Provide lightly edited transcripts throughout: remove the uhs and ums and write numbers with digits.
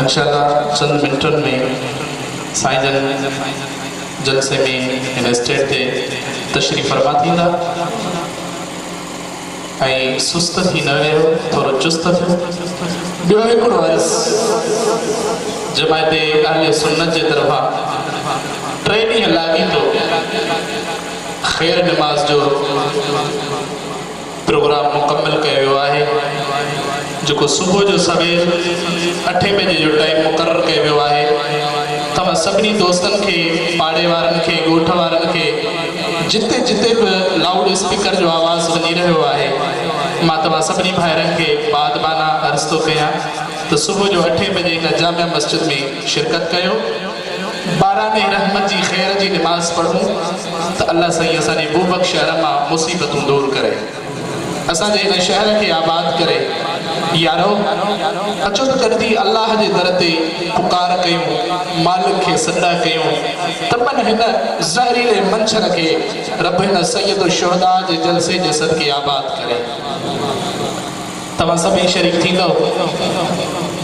इंशाअल्लाह चंद मिनटन में साईं जलसे में इन स्टेज ते तशरीफ़ फरमा थींदा ऐं सुस्त थी न वियो, थोरो चुस्त थियो। ॿियो हिकिड़ो अर्ज़ जमायत अहले सुन्नत जे तरफ़ा 3 ॾींहं लाॻीतो ख़ैर नमाज जो प्रोग्राम मुकम्मल कयो वियो आहे, जो सुबह जो सवेर 8 बजे जो टाइम मुक़र्रर कयो वियो आहे। तव्हां सभिनी दोस्तन के, पाड़े वारन के, ॻोठ वारन के, जिते जिते भी लाउड स्पीकर जो आवाज़ वञी रहियो आहे, मां तव्हां सभिनी भाइरनि के बादबाना अर्ज़ थो कयां तो सुबह जो 8 बजे इन जामिया मस्जिद में शिरकत कयो। 12 रहमत जी ख़ैर जी नमाज़ पढ़ूं तो अल्लाह सही असांजे बूबक शहर मां मुसीबतूं दूर करे, असांजे इन शहर के आबाद करे। यारो अचो तो करदी अल्लाह जे दर ते पुकार कयूं, मालिक के सदा कयूं, तमन हिन ज़हरीले मंछर के रब हिन सैयद शुहदा जे जलसे जे सदके आबाद करे। तव्हां सभी शरीक थींदो,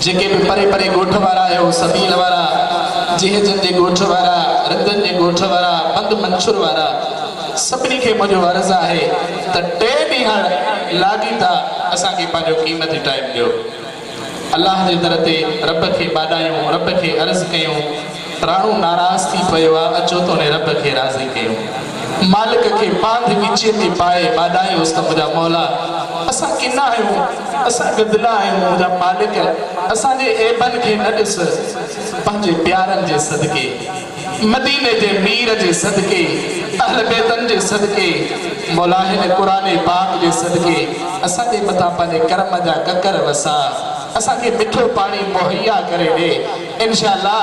जेके भी परे परे ॻोठ वारा आहियो, सबील वारा, जिहजन जे ॻोठ वारा, रंदन जे ॻोठ वारा, बंद मंशूर वारा, सभिनी खे मुंहिंजो अर्ज़ आहे त 3 ॾींहं लाॻीता असांखे पंहिंजो क़ीमती टाइम ॾियो। अल्लाह जे दर ते रब खे बाॾायूं, रब खे अर्ज़ कयूं। प्राणो नाराज़ थी पियो आहे, अचो तो ने रब खे राज़ी कयूं, मालिक के बांध नीचे में पाए बाॾायूंसि त मुंहिंजा मौला असां किना आहियूं, असां गदिला आहियूं, मुंहिंजा मालिक असांजे ऐबन खे न ॾिस, पंहिंजे प्यारनि जे सदके, मदीने जे मीर जे सदके, अहल बैतन जे सदके, मौला हिन क़ुरान पाक जे सदके असांजे मथां पंहिंजे करम जा ककर वसा, असांखे मिठो पानी मुहैया करे ॾे। इंशाअल्लाह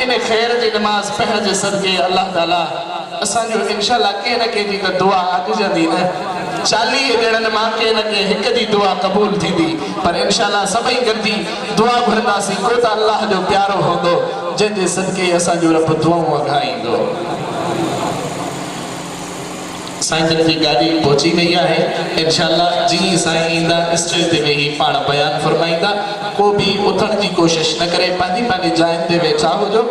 इन ख़ैर जी नमाज़ पढ़ण जे सदके अल्लाह ताला असांजो इंशाअल्लाह के न के जी त दुआ अॻिजंदी न। 40 ॼणनि मां के न के हिक जी दुआ क़बूल थींदी, पर इंशाअल्लाह सभई गॾिजी दुआ घुरंदासीं। को त अल्लाह जो प्यारो हूंदो जंहिंजे सदके असांजो रब दुआऊं अघाईंदो। साईं जन जी गाड़ी पहुची गई है, इंशाअल्लाह जी साईं ईंदा स्टेज ते वेही पाण बयान फरमाईंदा। को भी उथण जी कोशिश न करे, पंहिंजी पंहिंजी जाइन ते वेठा हुजो।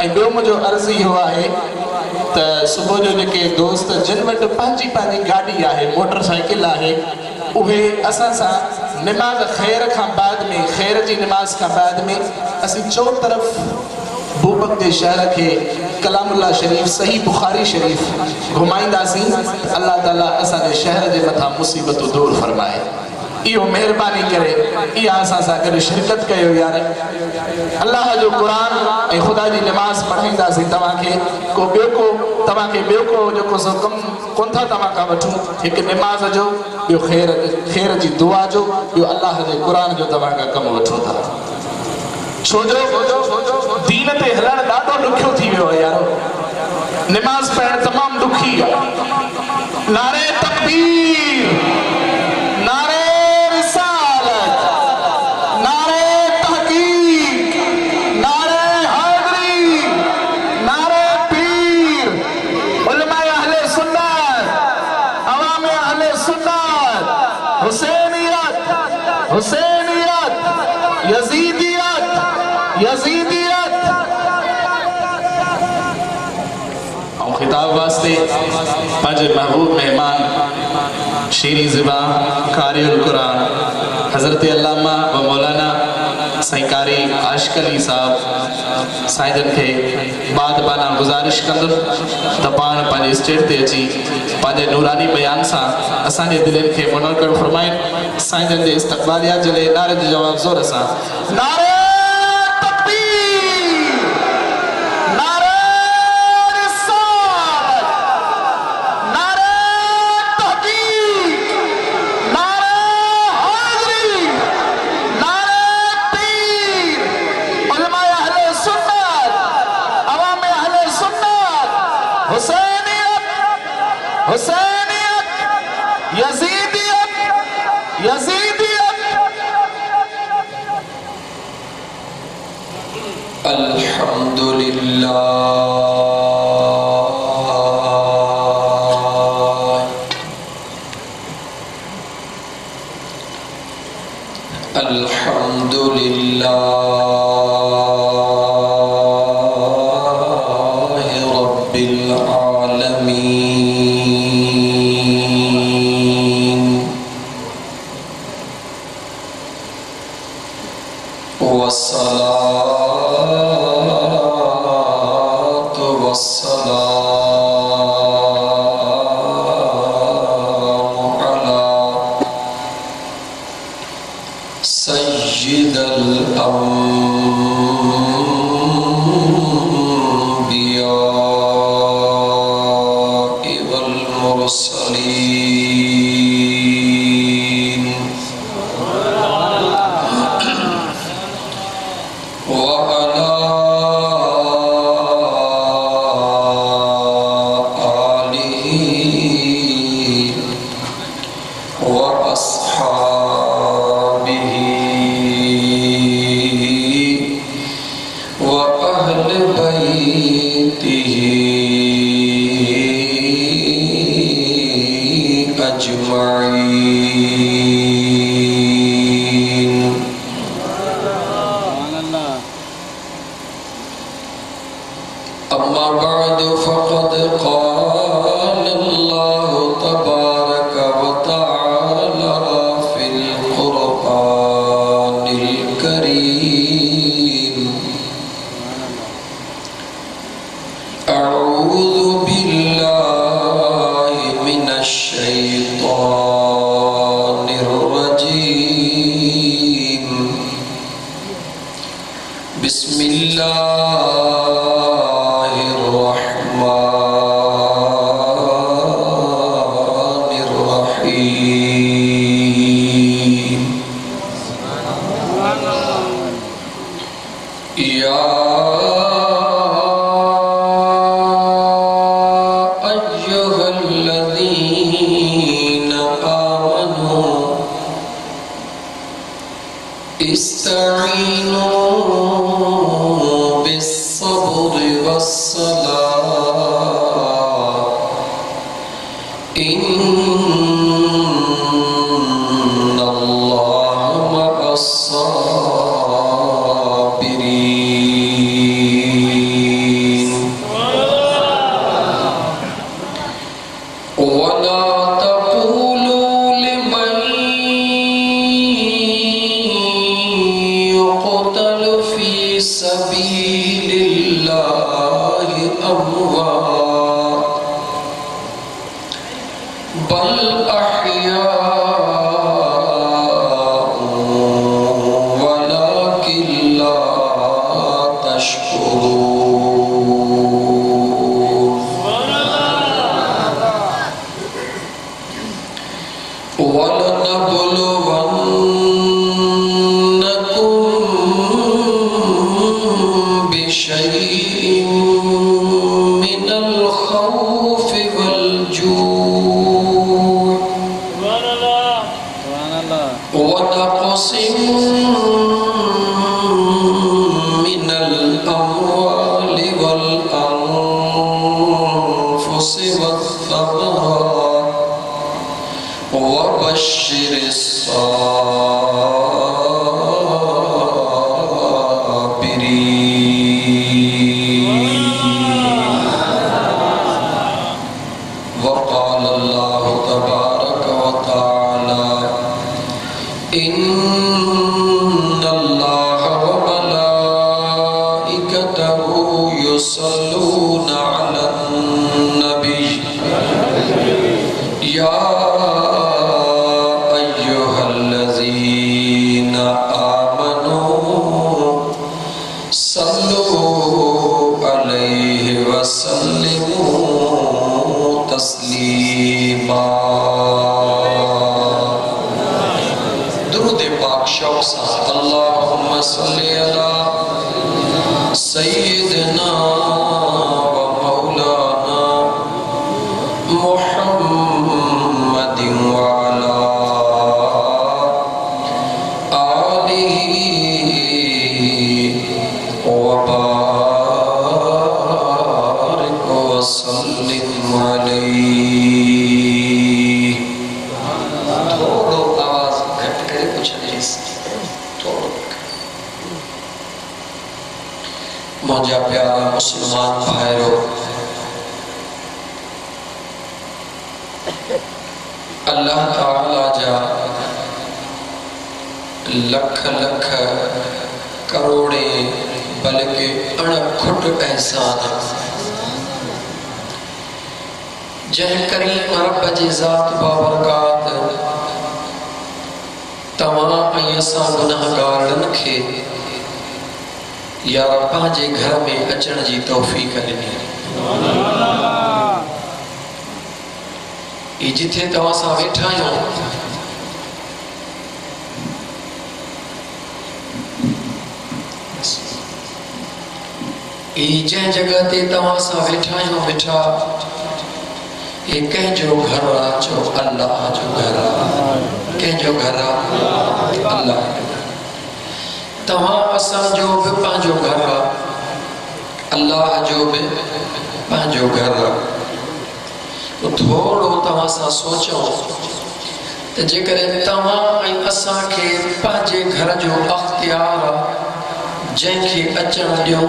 ऐं ॿियो मुंहिंजो अर्ज़ इहो आहे त सुबुह जो जेके दोस्त जिन वटि पंहिंजी पंहिंजी गाड़ी आहे, मोटरसाइकिल आहे, उहे असां सां नमाज़ ख़ैर खां बाद में, ख़ैर जी नमाज़ खां बाद में असीं चौ तरफ़ बूबक के शहर के कलामुल्लाह शरीफ, सही बुखारी शरीफ घुमाईंदासीं। अल्लाह ताला असांजे शहर जे मथां मुसीबतूं दूर फरमाए। इहो महिरबानी करे इहा असां सां गॾु शिरकत कयो यार। अल्लाह जो क़ुरान ऐं ख़ुदा जी नमाज़ पढ़ाईंदासीं तव्हांखे। को तव्हांखे ॿियो को जेको सो कमु कोन था तव्हां खां वठूं, हिकु नमाज़ जो, ॿियो ख़ैर जी दुआ जो, ॿियो अल्लाह जे क़ुरान जो तव्हां खां कमु वठूं था। छोजो दीन ते हलण ॾाढो ॾुखियो थी वियो आहे यारो, नमाज़ पढ़ण तमामु ॾुखी आहे। नारे तकबीर, नारे रिसालत, नारे तहकीक, नारे हैदरी, नारे पीर, उलमाए अहले सुन्नत, अवामे अहले सुन्नत, हुसैनियत, हुसैनियत, यजीदियत, यजीदियत। और खिताब वास्ते पंहिंजे महबूब मेहमान शीरी ज़िबान कारिउल कुरान हज़रत अल्लामा व मौलाना साईं कारी आशिक़ अली साहब साईं जन खे बादबाना गुज़ारिश कंदुमि त पाण पंहिंजे स्टेज ते अची पंहिंजे नूरानी बयान सां असांजे दिलनि खे मुनक़िद फरमाइनि। साईं जन जे इस्तक़बालिया जे लाइ नारे जो जवाब ज़ोर सां नारे अल्हम्दुलिल्लाह वस्सलातु वस्सलामु अला सय्यिदिल अंबिया वल मुरसलीन अम्मा बाद फ़क़द क़ाल अल्लाहु तबारक व तआला फ़िल क़ुरआनिल करीम अऊज़ु बिल्लाहि मिनश शैतानिर रजीम बिस्मिल्लाह मुझा प्यारा मुसलमान भाइयों, अल्लाह ताला जा लख लख करोड़े बल्कि अणखुट एहसान जंहिं करीम रब जी ज़ात बाबरकात तव्हां ऐं असां गुनाहगारनि खे यार पंहिंजे घर में अचण जी तौफ़ीक़ ॾिनी। ई जिथे तव्हां सां वेठा आहियूं ई जंहिं जगह ते तव्हां सां वेठा आहियूं वेठा ये कंहिंजो घर आहे चओ अल्लाह जो घर आहे। कंहिंजो घर आहे अल्लाह। तव्हां असांजो बि पंहिंजो घर आहे अल्लाह जो बि पंहिंजो घर आहे। थोरो तव्हां सां सोचो त जेकॾहिं तव्हां ऐं असांखे पंहिंजे घर जो अख़्तियार आहे जंहिंखे अचण ॾियो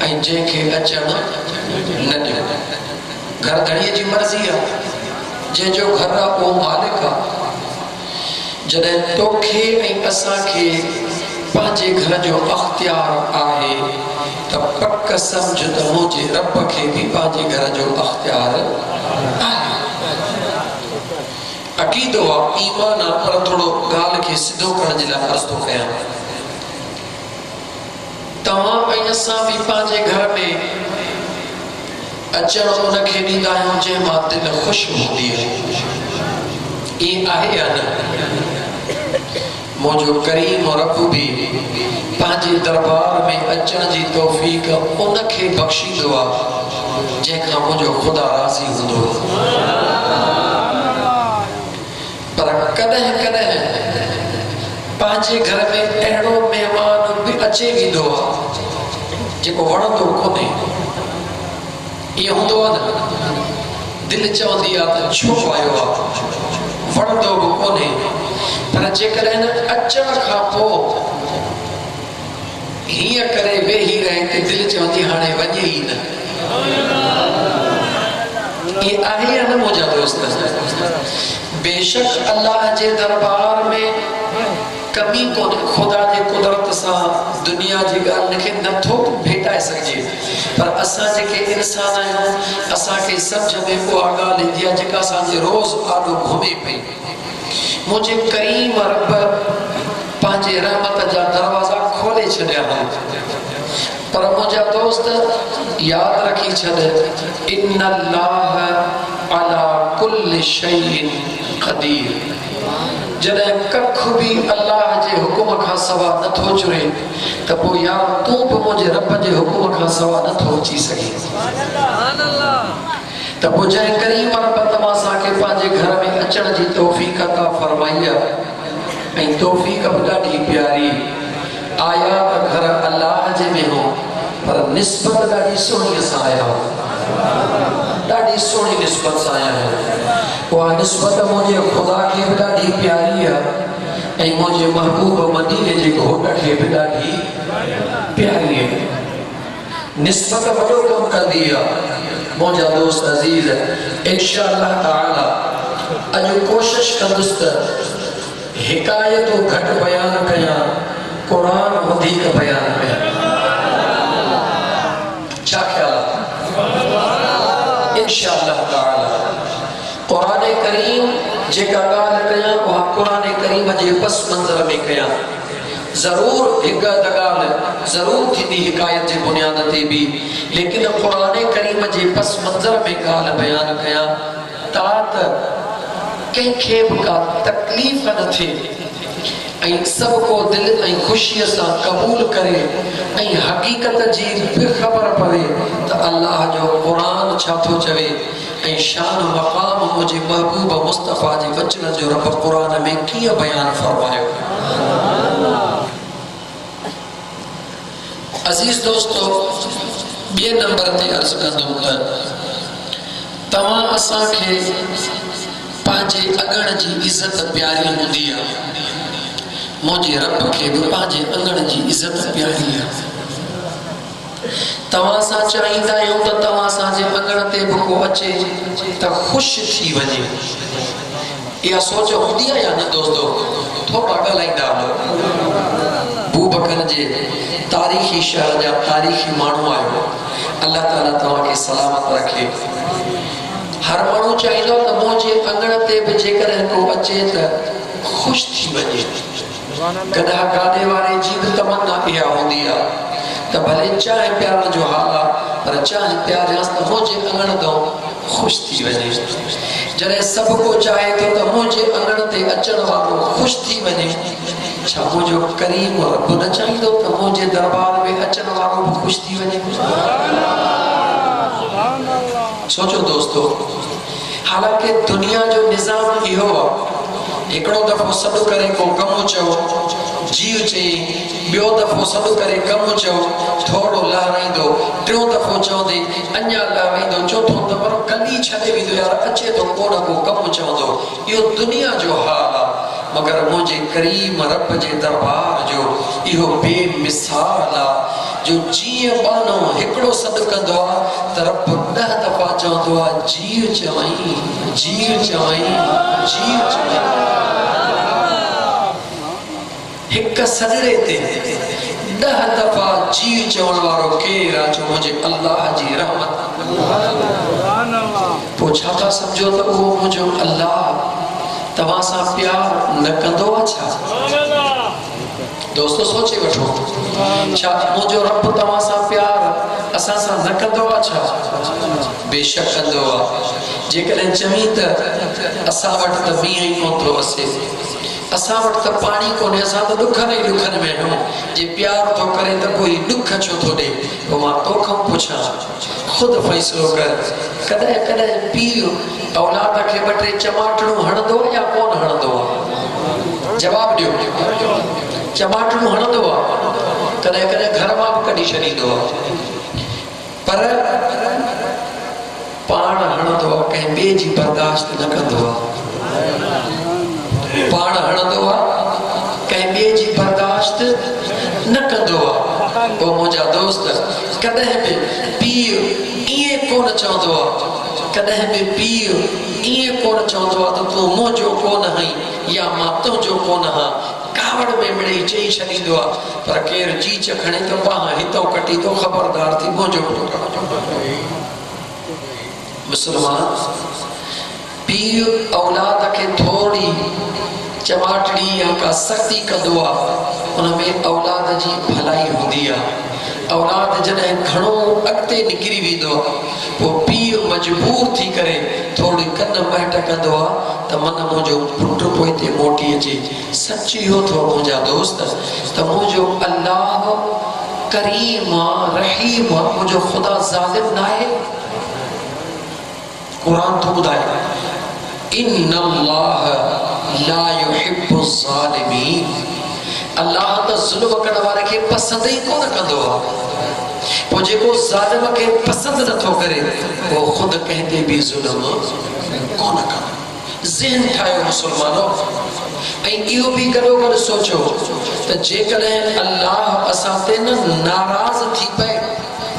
ऐं जंहिंखे अचण न ॾियो। घर घणीअ जी मर्ज़ी आहे जंहिंजो घर आहे उहो मालिक आहे। जॾहिं तोखे ऐं असांखे पंहिंजे घर जो अख़्तियार आहे त पक सम्झ त मुंहिंजे रब खे बि पंहिंजे घर जो अख़्तियार आहे। अक़ीदो आहे ईमान आहे पर थोरो ॻाल्हि खे सिधो करण जे लाइ अर्ज़ थो कयां। तव्हां ऐं असां बि पंहिंजे घर में अचण उनखे ॾींदा आहियूं जंहिं मां दिलि ख़ुशि हूंदी आहे। ई आहे या न? मुंहिंजो करीम रब बि पंहिंजे दरबार में अचण जी तौफ़ीक़ उनखे बख़्शींदो आहे जंहिंखां मुंहिंजो ख़ुदा राज़ी हूंदो। पर कॾहिं कॾहिं पंहिंजे घर में अहिड़ो महिमान बि अचे वेंदो आहे जेको वणंदो कोन्हे। इहो हूंदो आहे न दिलि चवंदी आहे त छो आयो आहे वणंदो बि कोन्हे। पर जेकॾहिं अचण खां पोइ हीअं करे वेही रहे त दिलि चवंदी हाणे वञे ई न। इहे आहे या न मुंहिंजा दोस्त? बेशक अल्लाह जे दरबार में कमी कोन्हे। ख़ुदा जी कुदरत सां दुनिया जी ॻाल्हि खे नथो भेटाए सघिजे पर असां जेके इंसान आहियूं असांखे सम्झ में उहा ॻाल्हि ईंदी आहे जेका असांजे रोज़ आॾो घुमे पई। मुंहिंजे करीम रब पंहिंजे रहमत जा दरवाज़ा खोले छॾिया आहिनि। पर मुंहिंजा दोस्त यादि रखी छॾ इन्नल्लाह अला कुल्लि शैइन क़दीर। जॾहिं कख बि अल्लाह जे हुकुम खां सवा नथो चुरे त पोइ यार तूं बि मुंहिंजे रब जे हुकुम खां सवा नथो अची सघे। त पोइ जंहिं करीम रब तव्हां असांखे पंहिंजे घर में अचण जी तौफ़ीक़ अता फरमाई आहे ऐं तौफ़ीक़ बि ॾाढी प्यारी। आया त घर अल्लाह जे में हो पर निस्बत ॾाढी सुहिणीअ सां आया हो। ॾाढी सुहिणी निस्बत सां आया आहिनि। उहा निस्बत मुंहिंजे ख़ुदा खे बि ॾाढी प्यारी आहे ऐं मुंहिंजे महबूब मदीने जे घोट खे बि ॾाढी प्यारी आहे। निस्बत वॾो कमु कंदी आहे मुंहिंजा दोस्त अज़ीज़। इंशाअल्लाह ताला अॼु कोशिशि कंदुसि त हिकायतूं घटि बयानु कयां क़ुरान वधीक बयानु कयां। छा ख़्याल आहे? इंशाअल्लाह ताला क़ुरान करीम जेका ॻाल्हि कयां उहा क़ुरान करीम जे पस मंज़र में कयां। ज़रूर हिकु ॻाल्हि ज़रूर थींदी हिकायत जे बुनियाद ते बि लेकिन क़ुरान करीम जे पस मंज़र में ॻाल्हि बयानु कयां तात कंहिंखे बि का तकलीफ़ न थिए ऐं सभु को दिलि ऐं ख़ुशीअ सां क़बूल करे ऐं हक़ीक़त जी बि ख़बर पवे त अल्लाह जो क़ुरान छा थो चवे ऐं शान मक़ाम मुंहिंजे महबूब मुस्तफ़ा जे वचन जो रब क़ुरान में कीअं बयानु फरमायो। अज़ीज़ दोस्तो ॿिए नंबर ते अर्ज़ कंदुमि त तव्हां असांखे पंहिंजे अङण जी इज़त प्यारी हूंदी आहे। मुंहिंजे रब खे बि पंहिंजे अङण जी इज़त प्यारी आहे। तव्हां सां चाहींदा आहियूं त तव्हां असांजे अङण ते बि को अचे त ख़ुशि थी वञे। इहा सोच हूंदी आहे या न दोस्तो? थोरा ॻाल्हाईंदा हलो। बू बकर जे तारीखी शहर जा तारीखी माण्हू आयो। अल्लाह ताला तव्हांखे सलामत रखे। हर माण्हू चाहींदो त मुंहिंजे अंगण ते बि जेकॾहिं को अचे त ख़ुशि थी वञे। कॾहिं गाॾे वारे जी बि तमन्ना इहा हूंदी आहे त भले चाहे प्यार जो हाल आहे पर चाहे प्यार त मुंहिंजे अंगण तां ख़ुशि थी वञे। जॾहिं सभु को चाहे थो त मुंहिंजे अंगण ते अचण वारो ख़ुशि थी वञे, छा मुंहिंजो करीम रब न चाहींदो त मुंहिंजे दरबार में अचण वारो बि ख़ुशि थी वञे? सोचो दोस्तो, हालांकि दुनिया जो निज़ाम इहो आहे, हिकिड़ो दफ़ो सॾु करे को कमु चओ, जीव चई, ॿियो दफ़ो सॾु करे कमु चओ, थोरो लहराईंदो, टियों दफ़ो चवंदे अञा लहराईंदो, चोथों दफ़ो कॾहिं छॾे वेंदो, यार अचे थो को न को कमु चवंदो। इहो दुनिया जो हाल आहे। मगर मुंहिंजे करीम रब जे दरबार जो इहो बेमिसाल आहे, जो जीअं बानो हिकिड़ो सॾु कंदो आहे त रब 10 दफ़ा चवंदो आहे, जीव चवई, जीव चवई, जीव चवई। हिक सजड़े ते 10 दफ़ा जीव चवण वारो केरु आहे? जो मुंहिंजे अल्लाह जी रहमत। पोइ छा था सम्झो त उहो मुंहिंजो अल्लाह तव्हां सां प्यार न कंदो आहे छा? दोस्तो सोचे वठो, छा मुंहिंजो रब तव्हां सां प्यार असां सां न कंदो आहे छा? बेशक कंदो आहे। जेकॾहिं चवीं त असां वटि त मींहं ई कोन थो अचे, असां वटि त पाणी कोन्हे, असां त ॾुखनि ई ॾुखनि में आहियूं, जे प्यार थो करे त कोई ॾुख छो थो ॾे? पोइ मां तोखां पुछां, ख़ुदि फ़ैसिलो कर, कॾहिं कॾहिं पीउ औलाद खे 2-3 चमाटड़ूं हणंदो या कोन हणंदो आहे? जवाबु ॾियो। चमाटड़ूं हणंदो आहे, कॾहिं कॾहिं घर मां बि कढी छॾींदो आहे, पर पाण हणंदो आहे, कंहिं ॿिए जी बर्दाश्त न कंदो आहे। पाण हणंदो आहे, कंहिं ॿिए जी बर्दाश्त न कंदो आहे। पोइ मुंहिंजा दोस्त, कॾहिं बि पीउ ईअं कोन चवंदो आहे, कॾहिं बि पीउ ईअं कोन चवंदो आहे त तूं मुंहिंजो कोन आहीं या मां तुंहिंजो कोन आहियां। कावड़ में मिड़ई चई छॾींदो आहे, पर केरु चीच खणे त बाहि हितां कटी थो, ख़बरदार थी मुंहिंजो मुस्लमान। पीउ औलाद खे थोरी चमाटड़ी या का सख़्ती कंदो आहे, उनमें औलाद जी भलाई हूंदी आहे। औलाद जॾहिं घणो अॻिते निकिरी वेंदो आहे, पोइ पीउ मजबूर थी करे थोरी कन महट कंदो आहे त मन मुंहिंजो पुटु पोइ हिते मोटी अचे। सच इहो थो मुंहिंजा दोस्त त मुंहिंजो अल्लाह करीम आहे, रहीम आहे, मुंहिंजो ख़ुदा ज़ालिम न आहे। क़ुरान थो ॿुधाए, इन्नल्लाह ला युहिब्बु ज़ालिमीन। अल्लाह त ज़ुल्म करण वारे खे पसंदि ई कोन कंदो आहे। पोइ जेको ज़ालिम खे पसंदि नथो करे, उहो ख़ुदि कंहिं ते बि ज़ुल्म कोन कंदो। ज़हन ठाहियो मुस्लमानो, ऐं इहो बि गॾो गॾु सोचो त जेकॾहिं अल्लाह असां ते न नाराज़ थी पए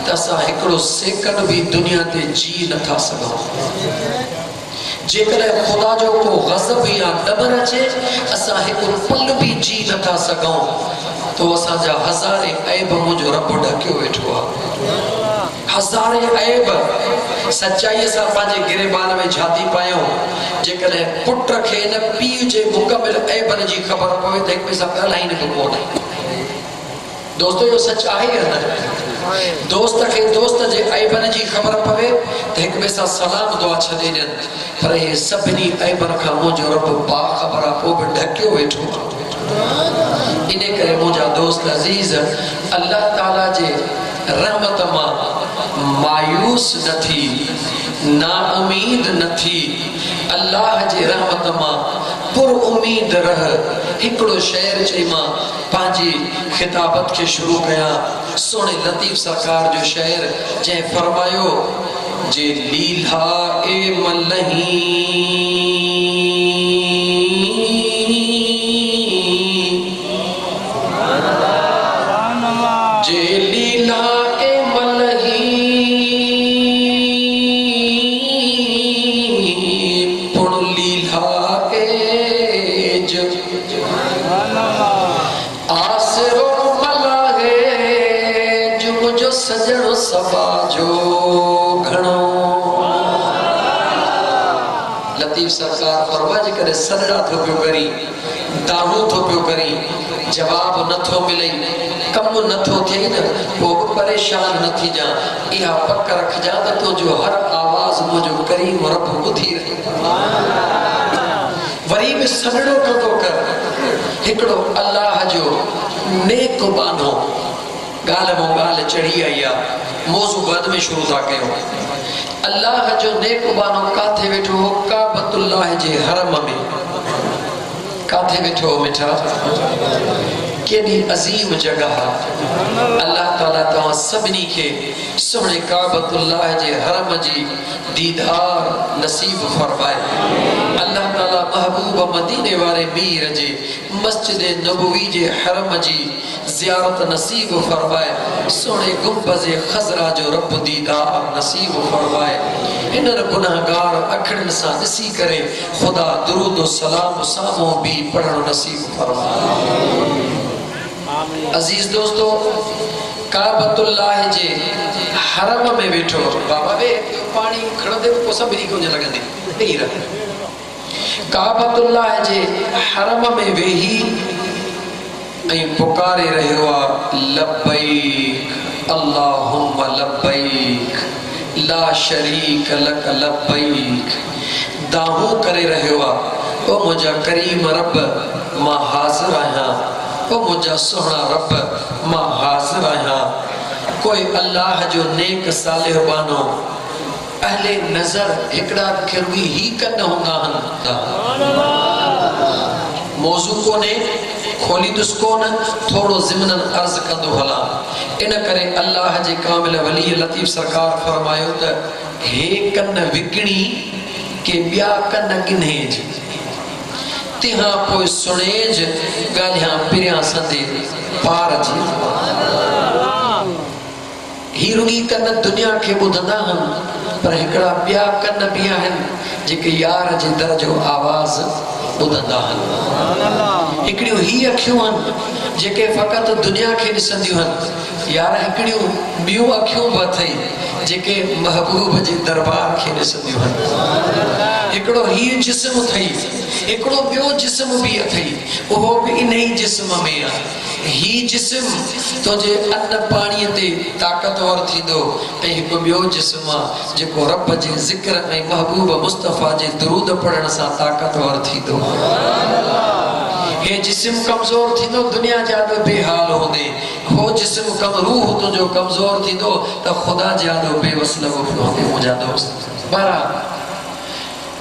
त असां हिकिड़ो सेकंड बि दुनिया ते जी नथा सघूं। जेकॾहिं ख़ुदा जो को ग़ज़ब या डबर अचे, असां हिकु पल बि जी नथा सघूं, तो असांजा हज़ारे ऐब मुंहिंजो रब ढकियो वेठो आहे। हज़ारे ऐब सचाईअ सां पंहिंजे गिरेबान में झाती पायूं। जेकॾहिं पुट खे न पीउ जे मुकमिल ऐबनि जी ख़बर पवे त हिक ॿिए सां ॻाल्हाईंद बि कोन। दोस्तो, इहो सच आहे या न? दोस्त खे दोस्त जे ऐबनि जी ख़बर पवे त हिक ॿिए सां सलाम दुआ छॾे ॾियनि, पर इहे सभिनी ऐबनि खां मुंहिंजो रब बाख़बर आहे, पोइ बि ढकियो वेठो आहे। इन करे मुंहिंजा दोस्त अज़ीज़, अल्लाह ताला जे रहमत मां मायूस न थी, नाउमीद न थी, अल्लाह जे रहमत मां पुर उम्मीद रह। हिकिड़ो शेर चई मां पंहिंजी खिताबत खे शुरू कयां। सोने लतीफ़ सरकार जो शेर, जंहिं फरमायो, जे लीला ए मलही जे लीला ए मलही पुण लीला ए आसरो मलहे सभा जो घणो लतीफ सरकार फरमा जे करे सजड़ा थो पियो करी दाहू थो पियो करी जवाब नथो मिले कम नथो थे न वो परेशान न थी जा इहा पक रख जा त तो जो हर आवाज मुझो करीम रब बुधी रहे वरी में सजड़ो कतो कर हिकड़ो अल्लाह जो नेक बानो गाल मो गाल चढ़ी आई आ मौजू बाद में शुरू था कयो अल्लाह जो नेक बानो काथे बैठो हो काबतुल्लाह जे हरम में काथे बैठो हो मिठा केडी अजीम जगह अल्लाह ताला तवा सबनी के सोने काबतुल्लाह जे हरम जी दीदार नसीब फरमाए अल्लाह ताला महबूब मदीने वाले मीर जे मस्जिद नबवी जे हरम जी ज़ियारत नसीब फरमाए सोने गुंबज खजरा जो रब दीदार नसीब फरमाए इनर गुनाहगार अखड़न सा ॾिसी करे खुदा दुरूद सलाम सामो भी पढ़ण नसीब फरमाए अजीज दोस्तों काबतुल्लाह जे हरम में बैठो बाबा वे पानी खड़दे को सभनी को न लगंदी नहीं रह काबतुल्लाह जे हरम में वेही ऐं पुकारे रहियो आ लब्बैक अल्लाहुम्मा लब्बैक ला शरीक लक लब्बैक दाहू करे रहियो आ ओ मुझा करीम रब मां हाज़िर आहियां ओ मुझा सोहना रब मां हाज़िर आहियां कोई अल्लाह जो नेक सालिह बानो अहले नजर हिकड़ा खिरवी ही कन होंदा हन मौजू को ने खोली दुस्को न थोड़ो ज़िमनन अर्ज कंदो हला इन करे अल्लाह जे कामिल वली लतीफ सरकार फरमायो त हे कन विकणी के बिया कन गिन्हेज तिहा पोइ सुणेज गालियां पिरिया संदे पार जी ही रुगी कन दुनिया के बुधंदा हन पर हिकड़ा बिया कन भी आहिन जेके यार जे दर जो आवाज बुधंदा हन हिकड़ियों ही अखियूं हन जेके फकत दुनिया के ॾिसंदियूं हन यार हिकड़ियों बियूं अखियूं बि अथई जेके महबूब जे दरबार के ॾिसंदियूं हन हिकड़ो ही जिस्म थई हिकड़ो बियो जिस्म भी अथई उहो भी इन ही जिस्म में आ ही जिस्म तो जे अन्न पानी ते ताकतवर थींदो ऐं हिकु बियो जिस्म आ जेको रब जे ज़िक्र ऐं महबूब मुस्तफा जे दुरूद पढ़ण सां ताकतवर थींदो हे जिस्म कमजोर थींदो दुनिया जा बेहाल होंदे हो जिस्म कम रूह तुंहिंजो कमजोर थींदो त खुदा जादो बेवस लॻो पियो हूंदे मुंहिंजा दोस्त बरा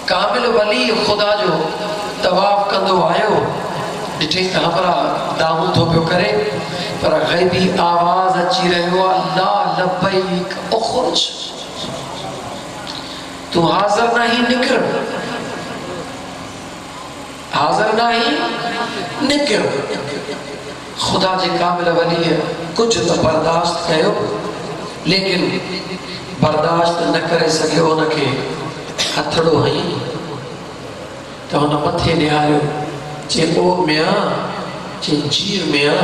कामिल वली खुदा जो तवाफ कंदो आयो ॾिठे त हमरा दाहू थो पियो करे पर ग़ैबी आवाज़ अची रहियो आहे ला लब्बैक उखरुज तू हाज़िर नहीं निकिर हाज़िर नहीं निकिर खुदा जे कामिल वली कुछ तो बर्दाश्त कयो लेकिन बर्दाश्त न करे सघियो उनखे हथड़ो हई त हुन मथे निहारियो चई ओ मिया चई जी मिया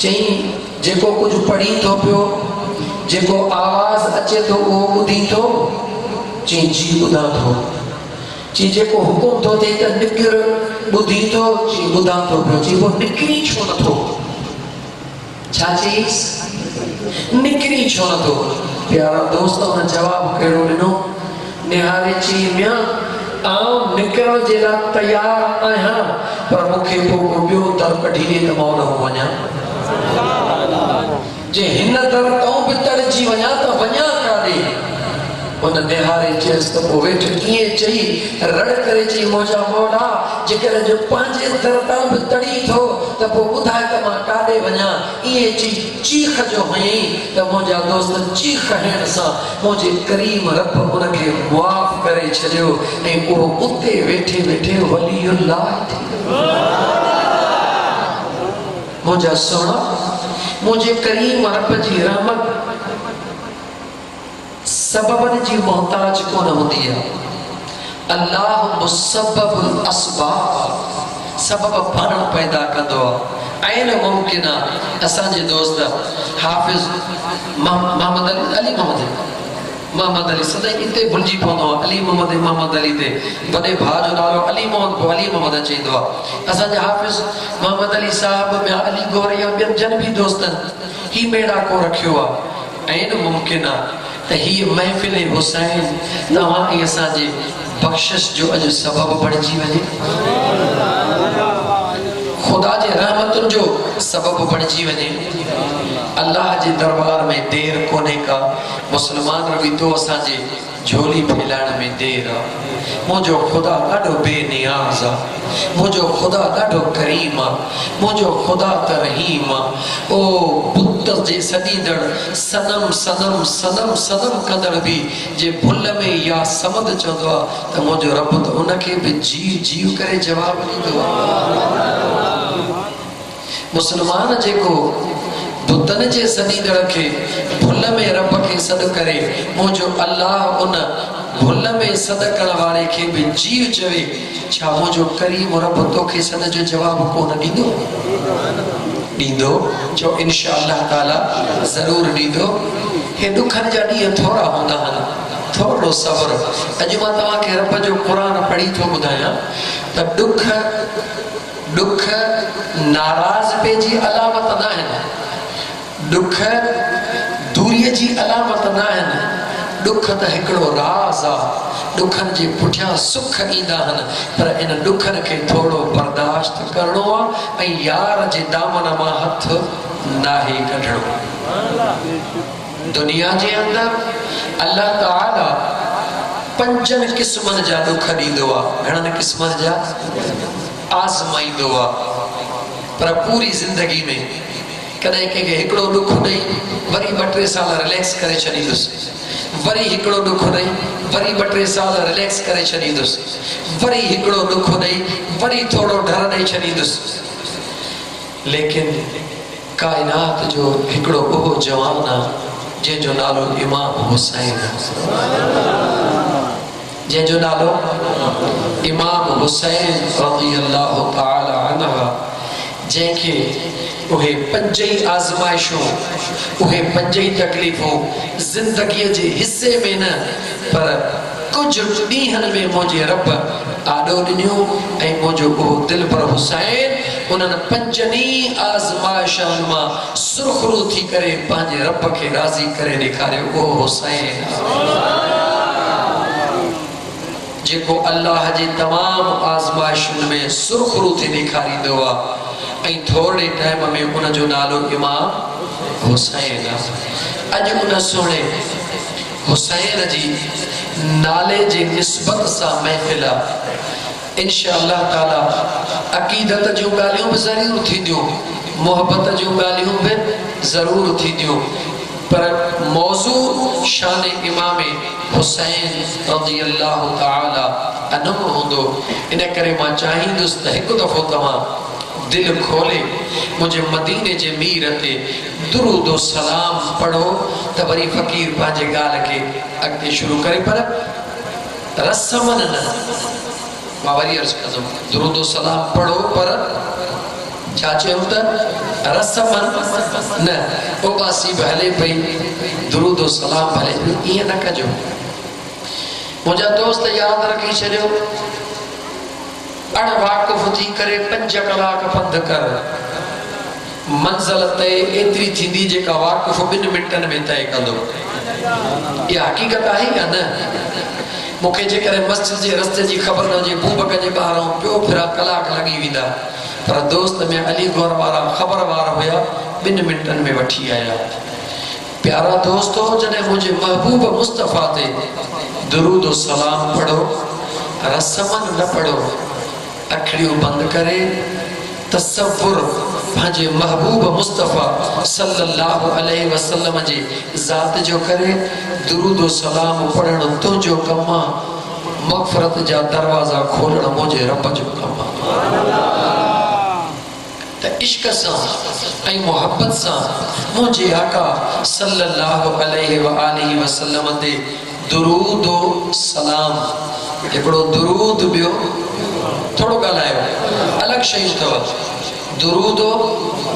चई जेको कुछ पढ़ी थो पियो जेको आवाज़ अचे थो उहो ॿुधी थो चई जी ॿुधां थो चई जेको हुकुम थो थिए त निकिर ॿुधी थो चई ॿुधां थो पियो चई पोइ निकिरी छो नथो छा चईसि निकिरी छो नथो प्यारा दोस्त हुन जवाब कहिड़ो ॾिनो निहारे चई मिया आउं निकिरण जे लाइ तयार आहियां पर मूंखे पोइ ॿियो दर कढी ॾे त मां न वञा जे हिन दर तां बि तड़जी वञा त वञा काॾे उन निहारे चयसि त पोइ वेठ कीअं चई रड़ करे चई मुंहिंजा मौला जेकर जो पंहिंजे दर तां बि तड़ी थो त पोइ ॿुधाए त मां काॾे वञा ईअं चई चीख जो हयईं त मुंहिंजा दोस्त चीख हणण सां मुंहिंजे करीम रब उनखे मुआफ़ करे छॾियो ऐं उहो उते वेठे वेठे वलीउल्लाह थी मुंहिंजा सोना मुंहिंजे करीम रब जी रहमत सबबन जी मोहताज कोन होंदी है अल्लाह मुसब्बबुल अस्बाब सबब पाण पैदा कंदो आहे। ऐं मुमकिन आहे असांजे दोस्त हाफ़िज़ मोहम्मद अली मोहम्मद अली सदाई इते भुलिजी पवंदो आहे। अली मोहम्मद अली ते वॾे भाउ जो नालो अली मोहम्मद अची वेंदो आहे। असांजा हाफ़िज़ मोहम्मद अली साहिब ॿिया अली गौर या ॿियनि जन बि दोस्तनि ही मेड़ा को रखियो आहे। ऐं मुमकिन आहे त हीअ महफ़िल हुसैन तव्हां ऐं असांजे बख़्शिश जो अॼु सबब बणिजी वञे, खुदा जे रहमतुनि जो सबब बणिजी वञे। अल्लाह जे दरबार में देर कोन्हे का, मुस्लमान रवि तो असांजे झोली फैलाइण में देर आहे। मुंहिंजो ख़ुदा ॾाढो बेनियाज़ आहे, मुंहिंजो ख़ुदा ॾाढो करीम आहे, मुंहिंजो ख़ुदा त रहीम आहे। ओ बुत जे सॾींदड़ सनम सनम सनम सनम कंदड़ बि जे भुल में या समद चवंदो आहे त मुंहिंजो रब त उनखे बि जीव जीव करे जवाबु ॾींदो आहे। मुस्लमान जेको बुतन जे सॾींदड़ खे भुल में रब खे सॾु करे, मुंहिंजो अल्लाह उन भुल में सॾ करण वारे खे बि जीव चवे, छा मुंहिंजो करीम रब तोखे सॾ जो जवाबु कोन ॾींदो? ॾींदो। चओ इंशा अल्लाह ताला ज़रूरु ॾींदो। हे ॾुखनि जा ॾींहं थोरा हूंदा आहिनि, थोरो सब्र। अॼु मां तव्हांखे रब जो क़ुर पढ़ी थो ॿुधायां त ॾुख नाराज़ पइजी अलामत न आहिनि, ॾुख दूरीअ जी अलामत न आहिनि। ॾुख त हिकिड़ो राज़ आहे, ॾुखनि जे पुठियां सुख ईंदा आहिनि, पर इन ॾुखनि खे थोरो बर्दाश्त करिणो आहे ऐं यार जे दामन मां हथ नाहे कढणो। दुनिया जे अंदरि अल्लाह ताला 5 क़िस्मनि जा ॾुख ॾींदो आहे। घणनि क़िस्मनि जा? आज़माईंदो आहे। पर पूरी ज़िंदगी में कॾहिं कंहिंखे हिकिड़ो ॾुख ॾेई वरी 2-3 साल रिलैक्स करे छॾींदुसि, वरी हिकिड़ो ॾुख ॾेई वरी 2-3 साल रिलैक्स करे छॾींदुसि, वरी हिकिड़ो ॾुख ॾेई वरी थोरो डर ॾेई छॾींदुसि। लेकिन काइनात जो हिकिड़ो उहो जवान आहे जंहिंजो नालो इमाम हुसैन, जंहिंजो नालो इमाम हुसैन रज़ियल्लाहु ताला अन्हु, जंहिंखे उहे 5 आज़माइशूं, उहे 5 तकलीफ़ूं ज़िंदगीअ जे हिस्से में न पर कुझु ॾींहंनि में मुंहिंजे रब आॾो ॾिनियूं ऐं मुंहिंजो उहो दिलबर हुसैन उन्हनि 5 आज़माइशुनि मां सुरखरू थी करे पंहिंजे रब खे राज़ी करे ॾेखारियो। उहो हुसैन जेको अल्लाह जे तमामु आज़माइशुनि में सुरखरू थी ॾेखारींदो आहे ऐं थोरे टाइम में उनजो नालो इमाम हुसैन आहे। अॼु उन सुहिणे हुसैन जी नाले जे निस्बत सां महफ़िल आहे। इंशा अल्लाह ताला अक़ीदत जूं ॻाल्हियूं बि ज़रूरु थींदियूं, मोहबत जूं ॻाल्हियूं बि ज़रूरु थींदियूं, पर मौज़ू शान इमाम हुसैन रज़ियल्लाहु ताला अन्हु हूंदो। इन करे मां चाहींदुसि त हिकु दफ़ो तव्हां दिल खोले मुझे मदीने जे मीर ते दुरूद सलाम पढ़ो त वरी फ़कीर पंहिंजे ॻाल्हि खे अॻिते शुरू करे। पर रस्मन न, मां वरी अर्ज़ कंदुमि दुरूद सलाम पढ़ो पर छा चयूं त रस्मन न, उबासी बि हले पई, दुरूद सलाम हले पई, ईअं न कजो। मुंहिंजा दोस्त यादि रखी छॾियो, अण वाक़ुफ़ थी करे 5 कलाक पंधु कर, मंज़िल तय एतिरी थींदी जेका वाक़ुफ़ 2 मिंटनि में तय कंदो। इहा हक़ीक़त आहे या न? मूंखे जेकॾहिं मस्जिद जे रस्ते जी ख़बर न हुजे, बूबक जे ॿाहिरां पियो फिरा कलाक लॻी वेंदा, पर दोस्त में अली गौर वारा ख़बर वारा हुया, 2 मिंटनि में वठी आया। प्यारा दोस्तो, जॾहिं मुंहिंजे महबूब मुस्तफ़ा ते दुरूद सलाम पढ़ो, रस्मन न पढ़ो, अखड़ियूं बंदि करे तसव्वुर पंहिंजे महबूब मुस्तफ़ा सल्लल्लाहु अलैहि वसल्लम जी ज़ात जो करे दुरूद सलाम पढ़ण तुंहिंजो कमु आहे, मग़फ़िरत जा दरवाज़ा खोलण मुंहिंजे रब जो कमु आहे। त इश्क सां ऐं मोहब्बत सां मुंहिंजे आका सल्लल्लाहु अलैहि वसल्लम ते दुरूद सलाम, हिकिड़ो दुरूद ॿियो थोड़ो ॻाल्हायो। अलग शयूं अथव। दुरूदो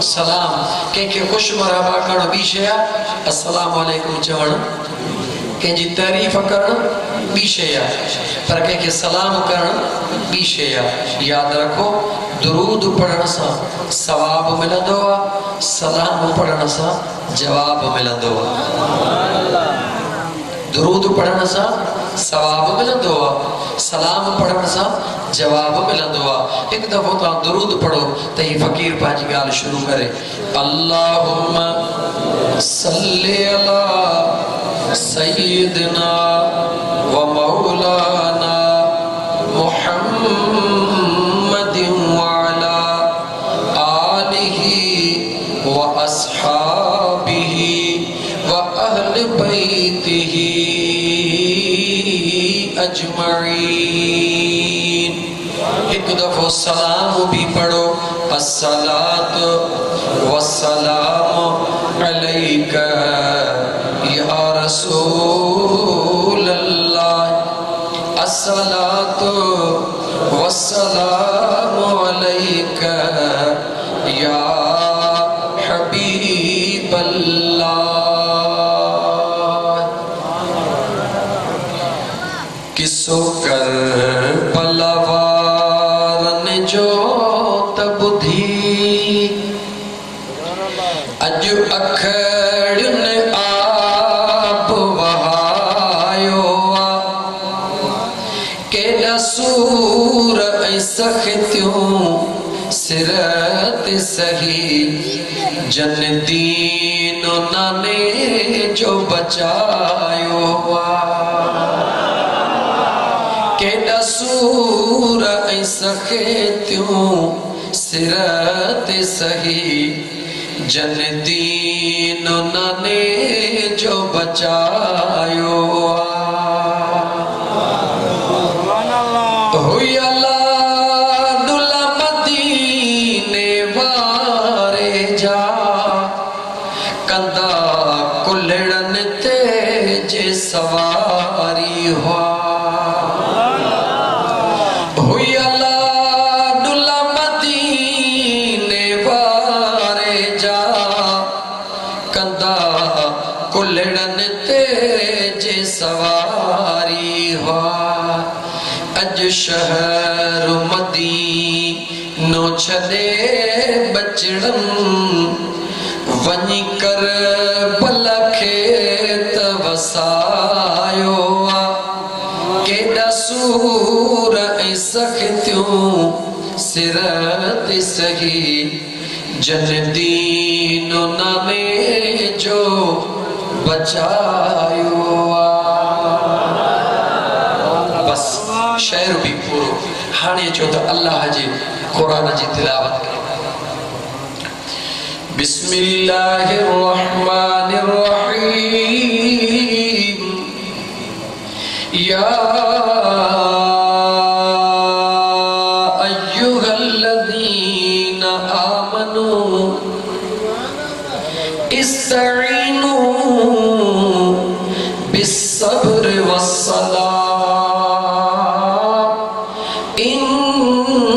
सलाम कंहिंखे ख़ुशि मरहबा करणु ॿी शइ आहे, अस्सलामु अलैकुम चवणु कंहिंजी तारीफ़ करणु ॿी शइ आहे, पर कंहिंखे सलाम करणु ॿी शइ आहे। यादि रखो, दुरूद पढ़ण सां सवाब मिलंदो आहे, सलाम पढ़ण सां जवाब मिलंदो आहे। दुरूद पढ़ण सां सवाब मिलंदो आहे, सलाम पढ़ण सां जवाब मिलंदो आहे। हिकु दफ़ो तव्हां दुरूद पढ़ो त ही फ़क़ीर पंहिंजी ॻाल्हि शुरू करे, अल्लाहुम्मा सल्ली अला सय्यिदना व मौलाना मुहम्मदिन व अला आलिहि व अस्हाबिहि व अहले बैतिहि अजमईन। एक दफो सलाम भी पढ़ो, अस्सलातु वस्सलामु अलैका या रसूल अल्लाह, अस्सलातु वस्सलामु अलैका या हबीब अल्लाह। किसो कर पलवारन जो तबुधी अज अखड़न आप वहायो केड़ा सूर ऐ सखतियों सिरत सही जन दीन नाने जो बचायो केड़ा सूर ऐ सखतियों सिरत सही जन दीन नाने जो बचायो हुई अल्लाह मदीने वारे जा कंदा कुलड़न ते जे सवारी हुआ सवारी हुआ अज शहर मदीनो छदे बचड़म वनी कर भला खेत वसायो केड़ा सूर ऐ सखतियों सिरत सही जन दीनो नाने जो बचायो। बस शेर भी पूरो हाने जो तो अल्लाह जी कुरान जी तिलावत करे। बिस्मिल्लाहिर्रहमानिर्रहीम या अय्युहल्लज़ीना आमनू इस्तईनु बिस्सब्र वस्सलाम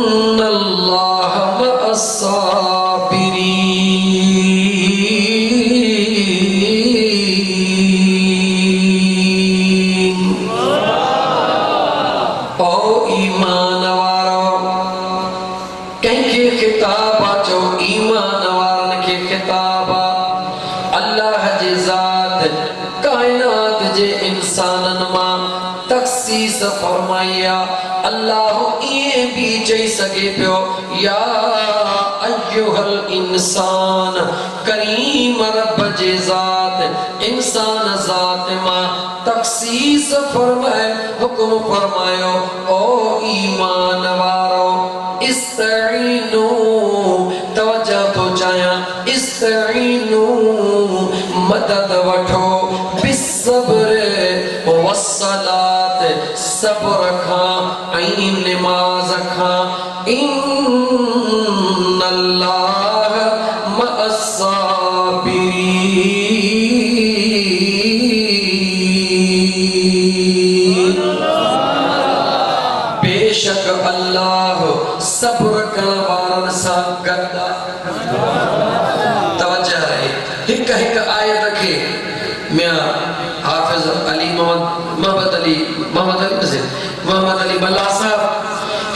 इन्नल्लाह मअस्साबिरीन। ओ ईमान वारो कंहिंखे खिताब जो ईमान वारन के खिताब अल्लाह जी ज़ात कायनात जे इंसानन मां तखसीस फरमाया। अल्लाह ये भी चई सके पियो या अय्युहल इंसान करीम रब जे ज़ात इंसान ज़ात मां तखसीस फरमाए हुक्म फरमायो ओ ईमान वारो इस्तईनु तवज्जो तो चाया इस्तईनु मदद वठो बिस्सब्र वस्सलात सब्र खां ऐं नमाज खां इन्नल्लाह मअस्साबिरीन। बेशक अल्लाह सब्र करने हिक हिक आयत के मियां हाफिज अली मोहम्मद अली मल्ला साहब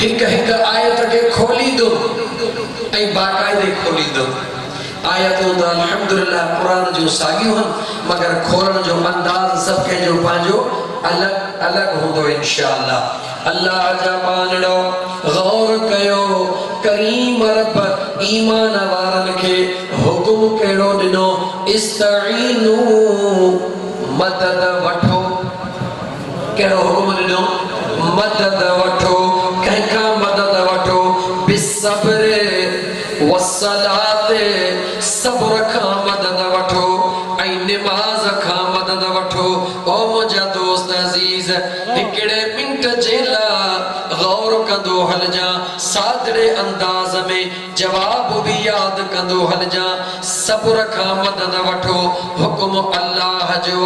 हिक हिक आयत के खोली दो ऐं बाकायदे खोली दो आयतूं त अल्हम्दुलिल्लाह कुरान जो सागियूं हन मगर खोलण जो अंदाज़ सब के जो पांजो अलग अलग होंदो इंशाअल्लाह अल्लाह जा पानड़ो गौर कयो करीम रब ईमान वारन के हुकुम केड़ो दिनो इस्तईनु मदद वठो केड़ो हुकुम दिनो मदद वठो कहका मदद वठो बिसब्र वस्सलात सब्र का मदद वठो ऐ नमाज का मदद वठो ओ मुझा दोस्त अजीज हिकड़े मिनट जेला गौर कंदो हल जा सादरे अंदाज में जवाब भी याद कंदो हल जा सब्र का मदद वठो हुक्म अल्लाह जो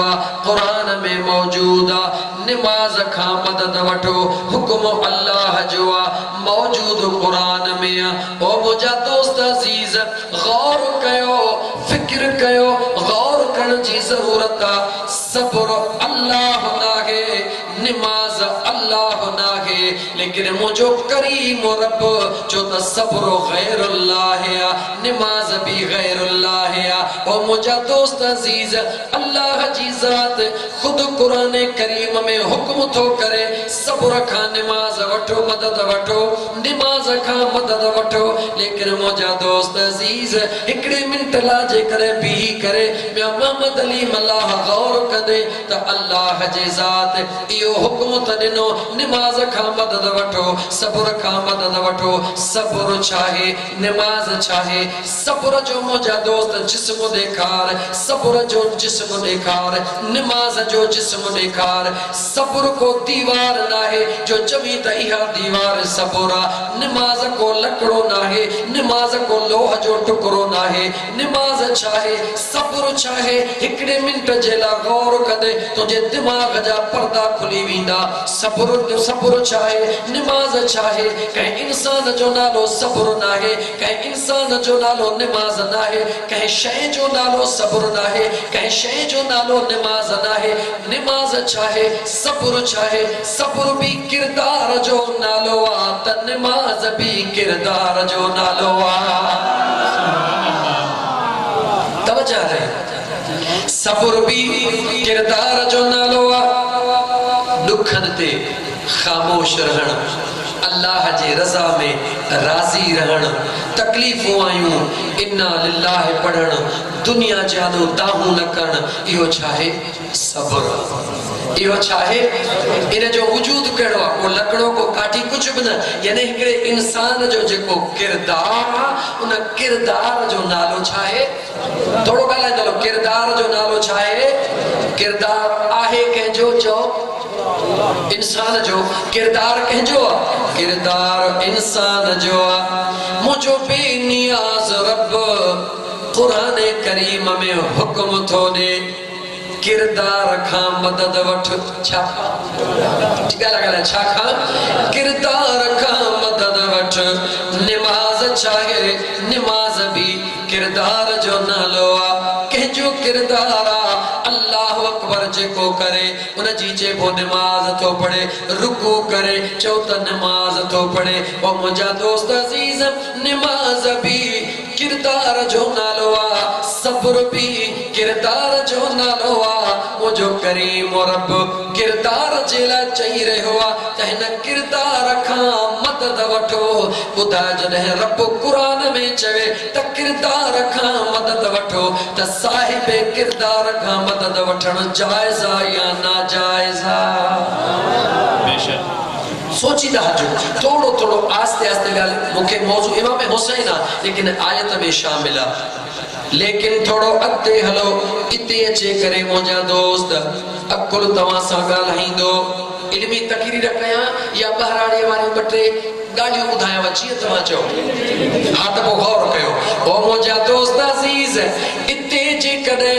कुरान में मौजूद आ नमाज का मदद वठो हुक्म अल्लाह जो मौजूद कुरान में ओ मुझा दोस्त अजीज गौर कयो फिक्र कयो गौर करण जी जरूरत आ सब्र अल्लाह नाहे नमाज अल्लाह नाहे लेकिन मुझो करीम रब जो त सब्र गैर अल्लाह है नमाज भी गैर अल्लाह है ओ मुझा दोस्त अजीज अल्लाह जी जात खुद कुरान करीम में हुक्म तो करे सब्र का नमाज वठो मदद वठो नमाज का मदद वठो लेकिन मुझा दोस्त अजीज एकड़े मिनट लाजे करे भी करे मैं मोहम्मद अली मल्लाह गौर कदे त अल्लाह जी जात इयो हुक्म त दिनो नमाज का मदद वठो सब्र का मदद वठो सब्र चाहे नमाज चाहे सब्र जो मुझा दोस्त जिस्म देखार सब्र जो जिस्म देखार नमाज जो जिस्म देखार सब्र को दीवार नाहे जो जमी त इहा दीवार सब्र नमाज को लकड़ो नाहे नमाज को लोह जो टुकड़ो नाहे नमाज चाहे सब्र चाहे हिकड़े मिनट जेला गौर कदे तुझे दिमाग जा पर्दा खुली वींदा सब्र चाहे नमाज चाहे कहीं इंसान जो नालो सब्र नाहे कहीं इंसान जो नालो नमाज नाहे कहीं शय जो नालो सब्र नाहे कहीं शय जो नालो नमाज नाहे नमाज चाहे सब्र भी किरदार जो नालो आ त नमाज भी किरदार जो नालो आ तवज्जो रहे सब्र भी किरदार जो नालो आ दुखन ते खामोश रहण अल्लाह जी रजा में राजी रहण तकलीफों आयूं इन्ना लिल्लाह पढ़ण दुनिया जानो दाहू न करण इहो चाहे सब्र इहो चाहे इन जो वजूद केड़ो आ को लकड़ो को काठी कुछ भी न यानी हिकड़े इंसान जो जेको किरदार उन किरदार जो नालो चाहे थोड़ो गाला चलो किरदार जो नालो चाहे किरदार आहे के जो इंसान जो किरदार कहजो किरदार इंसान जो मुझो बेनियाज रब कुरान करीम में हुक्म थो दे किरदार का मदद वठ छाखा ठीक है छाखा किरदार का मदद वठ नमाज चाहे नमाज भी किरदार जो नालो आ कहजो किरदार अल्लाह अकबर जेको करे उन जी जेको नमाज तो पढ़े रुकू करे चो त नमाज तो पढ़े ओ मुझा दोस्त अजीज नमाज भी किरदार जो नालो आ सब्र भी किरदार जो नालो आ मुझो करीम रब किरदार जेला चई रहो आ तहन किरदार का मदद वठो खुदा जने रब कुरान में चवे त किरदार का मदद वठो त साहिब किरदार का मदद वठण जायज आ या नाजायज आ बेशक सोचीदा हजो थोड़ो थोड़ो आस्ते आस्ते गाल मुके मौजू इमाम हुसैन आ लेकिन आयत में शामिल आ लेकिन थोड़ो अते हलो इते अचे करे मुझा दोस्त अकुल तवा सा गालाइंदो इल्मी तकरीर कया या बहराड़ी वाली बटे गालियों बुधाया वची तवा चो हाथ को गौर कयो ओ मुझा दोस्त अजीज इते जे कदे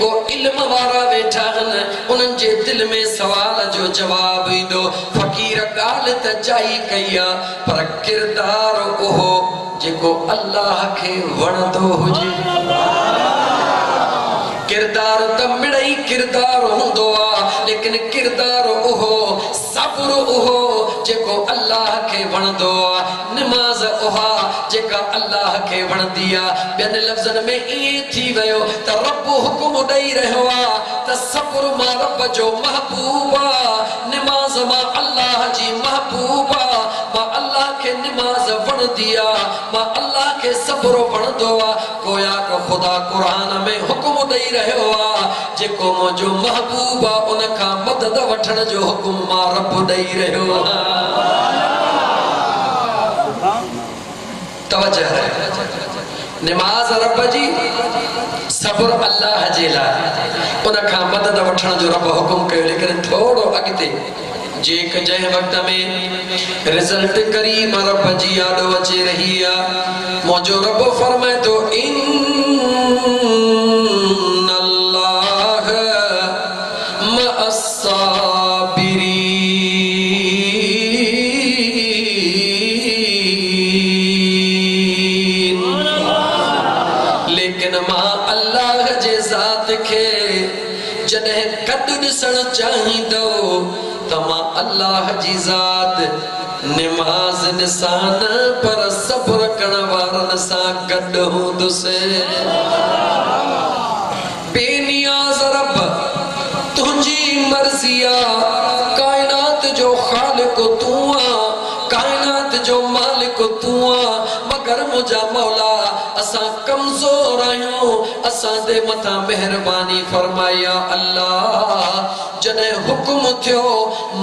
को इल्म वारा बैठा हन उनन जे दिल में सवाल जो जवाब दो फकीर गाल त जाई कया पर किरदार ओहो जेको अल्लाह के वणदो हुजे किरदार त मिड़ई किरदार हुंदो आ लेकिन किरदार ओहो सब्र ओहो जेको अल्लाह के वणदो आ नमाज ओहा जेका अल्लाह के वणदी आ बिन लफ्ज़न में ई थी वयो त रब हुकुम ॾेई रहियो आ त सब्र मां रब जो महबूब आ नमाज मां अल्लाह जी महबूब आ मां अल्लाह के नमाज वणदी आ मां अल्लाह के सब्र वणदो आ गोया को खुदा कुरान में हुकुम ॾेई रहियो आ जेको मुंहिंजो महबूब आ उन खां मदद वठण जो हुकुम मां रब ॾेई रहियो आ तवज्जो नमाज रब जी सब्र अल्लाह जे लाइ उन खां मदद वठण जो रब हुकुम कयो लेकिन थोड़ो अॻिते जेक जंहिं वक्त में रिजल्ट करीम रब जी याद अचे रही आ मुंहिंजो रब फरमाए तो इन्नल्लाह मअस साबिरीन लेकिन मां अल्लाह जे ज़ात खे जॾहिं कद ॾिसण चाहींदो तमा अल्लाह जी ज़ात नमाज निसान पर सब्र करण वारन सां गॾु हूंदुसि बेनियाज़ रब तुंहिंजी मर्ज़ी आ कायनात जो ख़ालिक तू आ कायनात जो मालिक तू आ मगर मुंहिंजा मौला असां कमज़ोर आहियूं असां ते मथां मेहरबानी फरमाया अल्लाह जॾहिं हुकुम थियो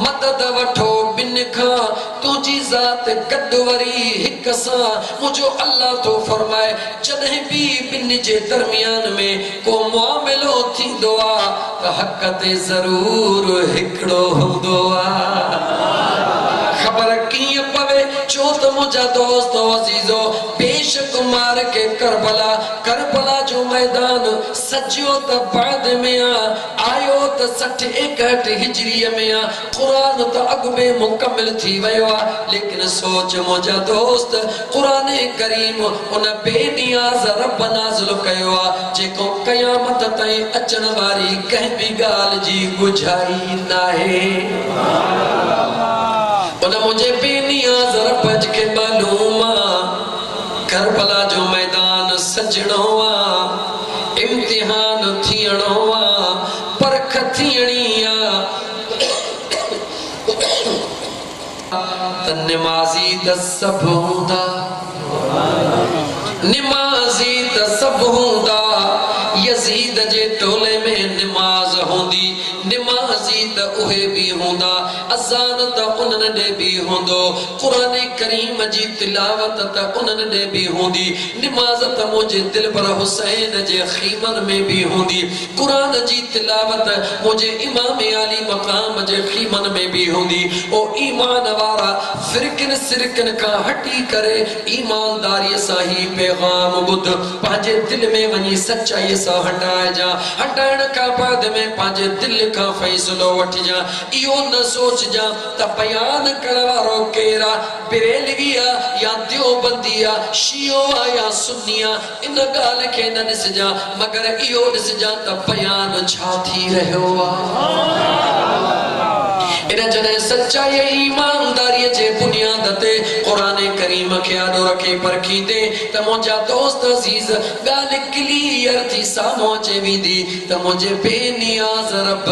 मदद वठो बिन खां तुंहिंजी ज़ात गॾु वरी हिक सां मुंहिंजो अल्लाह तो फरमाए जॾहिं बि बिन जे दरमियान में को मुआमिलो थींदो आ त हक़ ते ज़रूर हिकिड़ो हूंदो आ खबर कीअं पवे चो त मुंहिंजा दोस्त अज़ीज़ो बेशक मार के करबला जो मैदान सजियो त बाद में आयो त 60-61 हिजरीअ में कुरान त अॻु में मुकमिल थी वियो आहे लेकिन सोच मुंहिंजा दोस्त कुरान करीम उन बेनियाज़ रब नाज़िल कयो आहे जेको क़यामत ताईं अचण वारी कंहिं बि ॻाल्हि जी गुझाई नाहे उन मुझे बेनियाज़ रब के मालूम करबला जो मैदान सजणो आ इम्तिहान थियणो आ परख थियणी आ त नमाज़ी त सभु हूंदा नमाज़ी त सभु हूंदा यज़ीद जे टोले में नमाज हूंदी नमाज़ी त उहे भी हूंदा अज़ान त उन्हनि ॾे भी हूंदो क़ुरान करीम जी तिलावत त उन्हनि ॾे भी हूंदी नमाज़ त मुंहिंजे दिलबर हुसैन जे ख़ीमन में भी हूंदी क़ुरान जी तिलावत मुंहिंजे इमाम आली मक़ाम जे ख़ीमन में भी हूंदी ओ ईमान वारा फ़िरकन सिरकन खां हटी करे ईमानदारीअ सां ही पैगाम ॿुध पंहिंजे दिल में वञी सचाईअ सां हटाइजां हटाइण खां बाद में पंहिंजे दिल खां फ़ैसिलो वठिजां इहो न सोचजां त बयान करण वारो केरु आहे बरेलवी आहे या देवबंदी आहे शियो आहे या सुन्नी आहे इन ॻाल्हि खे न ॾिसजां मगर इहो ॾिसजां त बयान छा थी रहियो आहे इन जॾहिं सच्चाई ईमानदारीअ जे बुनियाद ते क़ुरान करीम खे आॾो रखे परखींदे त मुंहिंजा दोस्त अज़ीज़ ॻाल्हि क्लियर थी साम्हूं अचे वेंदी त मुंहिंजे बेनियाज़ रब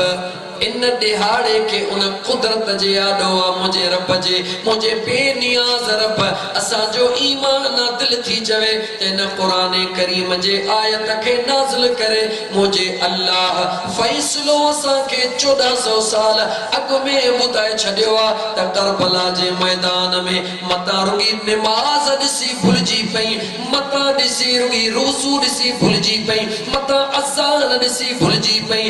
इन दिहाड़े के उन कुदरत जे आॾो आहे मुंहिंजे रब जे मुंहिंजे बेनियाज़ रब असांजो ईमान दिल थी चवे त इन क़ुरान करीम जे आयत खे नाज़िल करे मुंहिंजे अल्लाह फ़ैसिलो असांखे 1400 साल अॻु में ॿुधाए छॾियो आहे त करबला जे मैदान में मतां रुॻी नमाज़ ॾिसी भुलिजी पई मतां ॾिसी रुॻी रोज़ू ॾिसी भुलिजी पई मतां अज़ान ॾिसी भुलिजी पई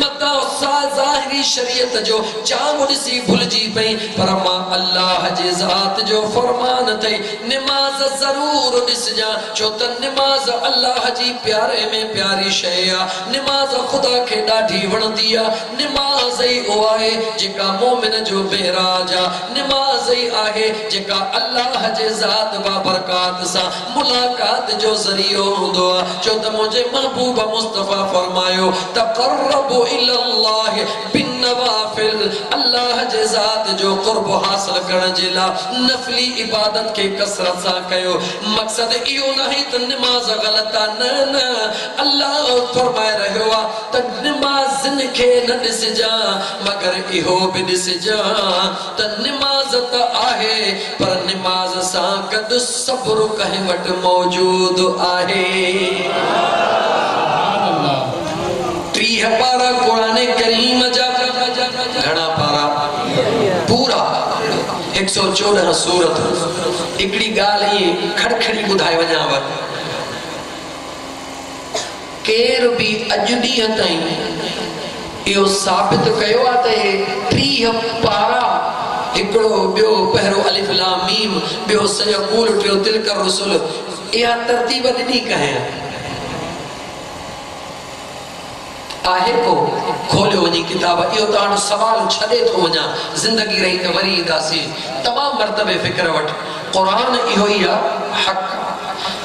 मतां साज़ा ज़ाहिरी शरीयत जो जाम ॾिसी भुलिजी पई पर मां अल्लाह जे ज़ात जो फरमान थई निमाज़ ज़रूर ॾिसजां छो त निमाज़ अल्लाह जी प्यारे में प्यारी शइ आहे निमाज़ ख़ुदा खे ॾाढी वणंदी आहे निमाज़ ई उहा आहे जेका मोमिन जो बेराज आहे निमाज़ ई आहे जेका अल्लाह जे ज़ात बाबरकात सां मुलाकात जो ज़रियो हूंदो आहे छो त मुंहिंजे महबूब मुस्तफ़ा फरमायो तक़र्रबु इलल्लाह बिन्नवाफिल अल्लाह जे ज़ात जो क़ुर्ब हासिल करण जे लाइ नफ़ली इबादत के कसरत सां कयो मक़सद इहो नाहे त निमाज़ ग़लत आहे न न अल्लाह फरमाए रहियो आहे त निमाज़िन खे न ॾिसजां मगर इहो बि ॾिसजां त निमाज़ त आहे पर निमाज़ सां गॾु सब्र कंहिं वटि मौजूद आहे 30 पारा क़ुरान करीम जा घणा पारा पूरा 114 सूरत हिकड़ी ॻाल्हि ई खड़खड़ी ॿुधाए वञाव केर बि अॼु ॾींहं ताईं इहो साबित कयो आहे त हे 30 पारा हिकिड़ो ॿियो पहिरियों अलिफ लाम मीम ॿियो सयक़ूल टियों तिलकर रुसुल इहा तरतीब ॾिनी कंहिं आहे को खोलियो वञी किताब इहो तव्हां सवाल छॾे थो वञा ज़िंदगी रही त वरी ईंदासीं तमामु मर्तबे फ़िक्र वटि क़ुरान इहो ई आहे हक़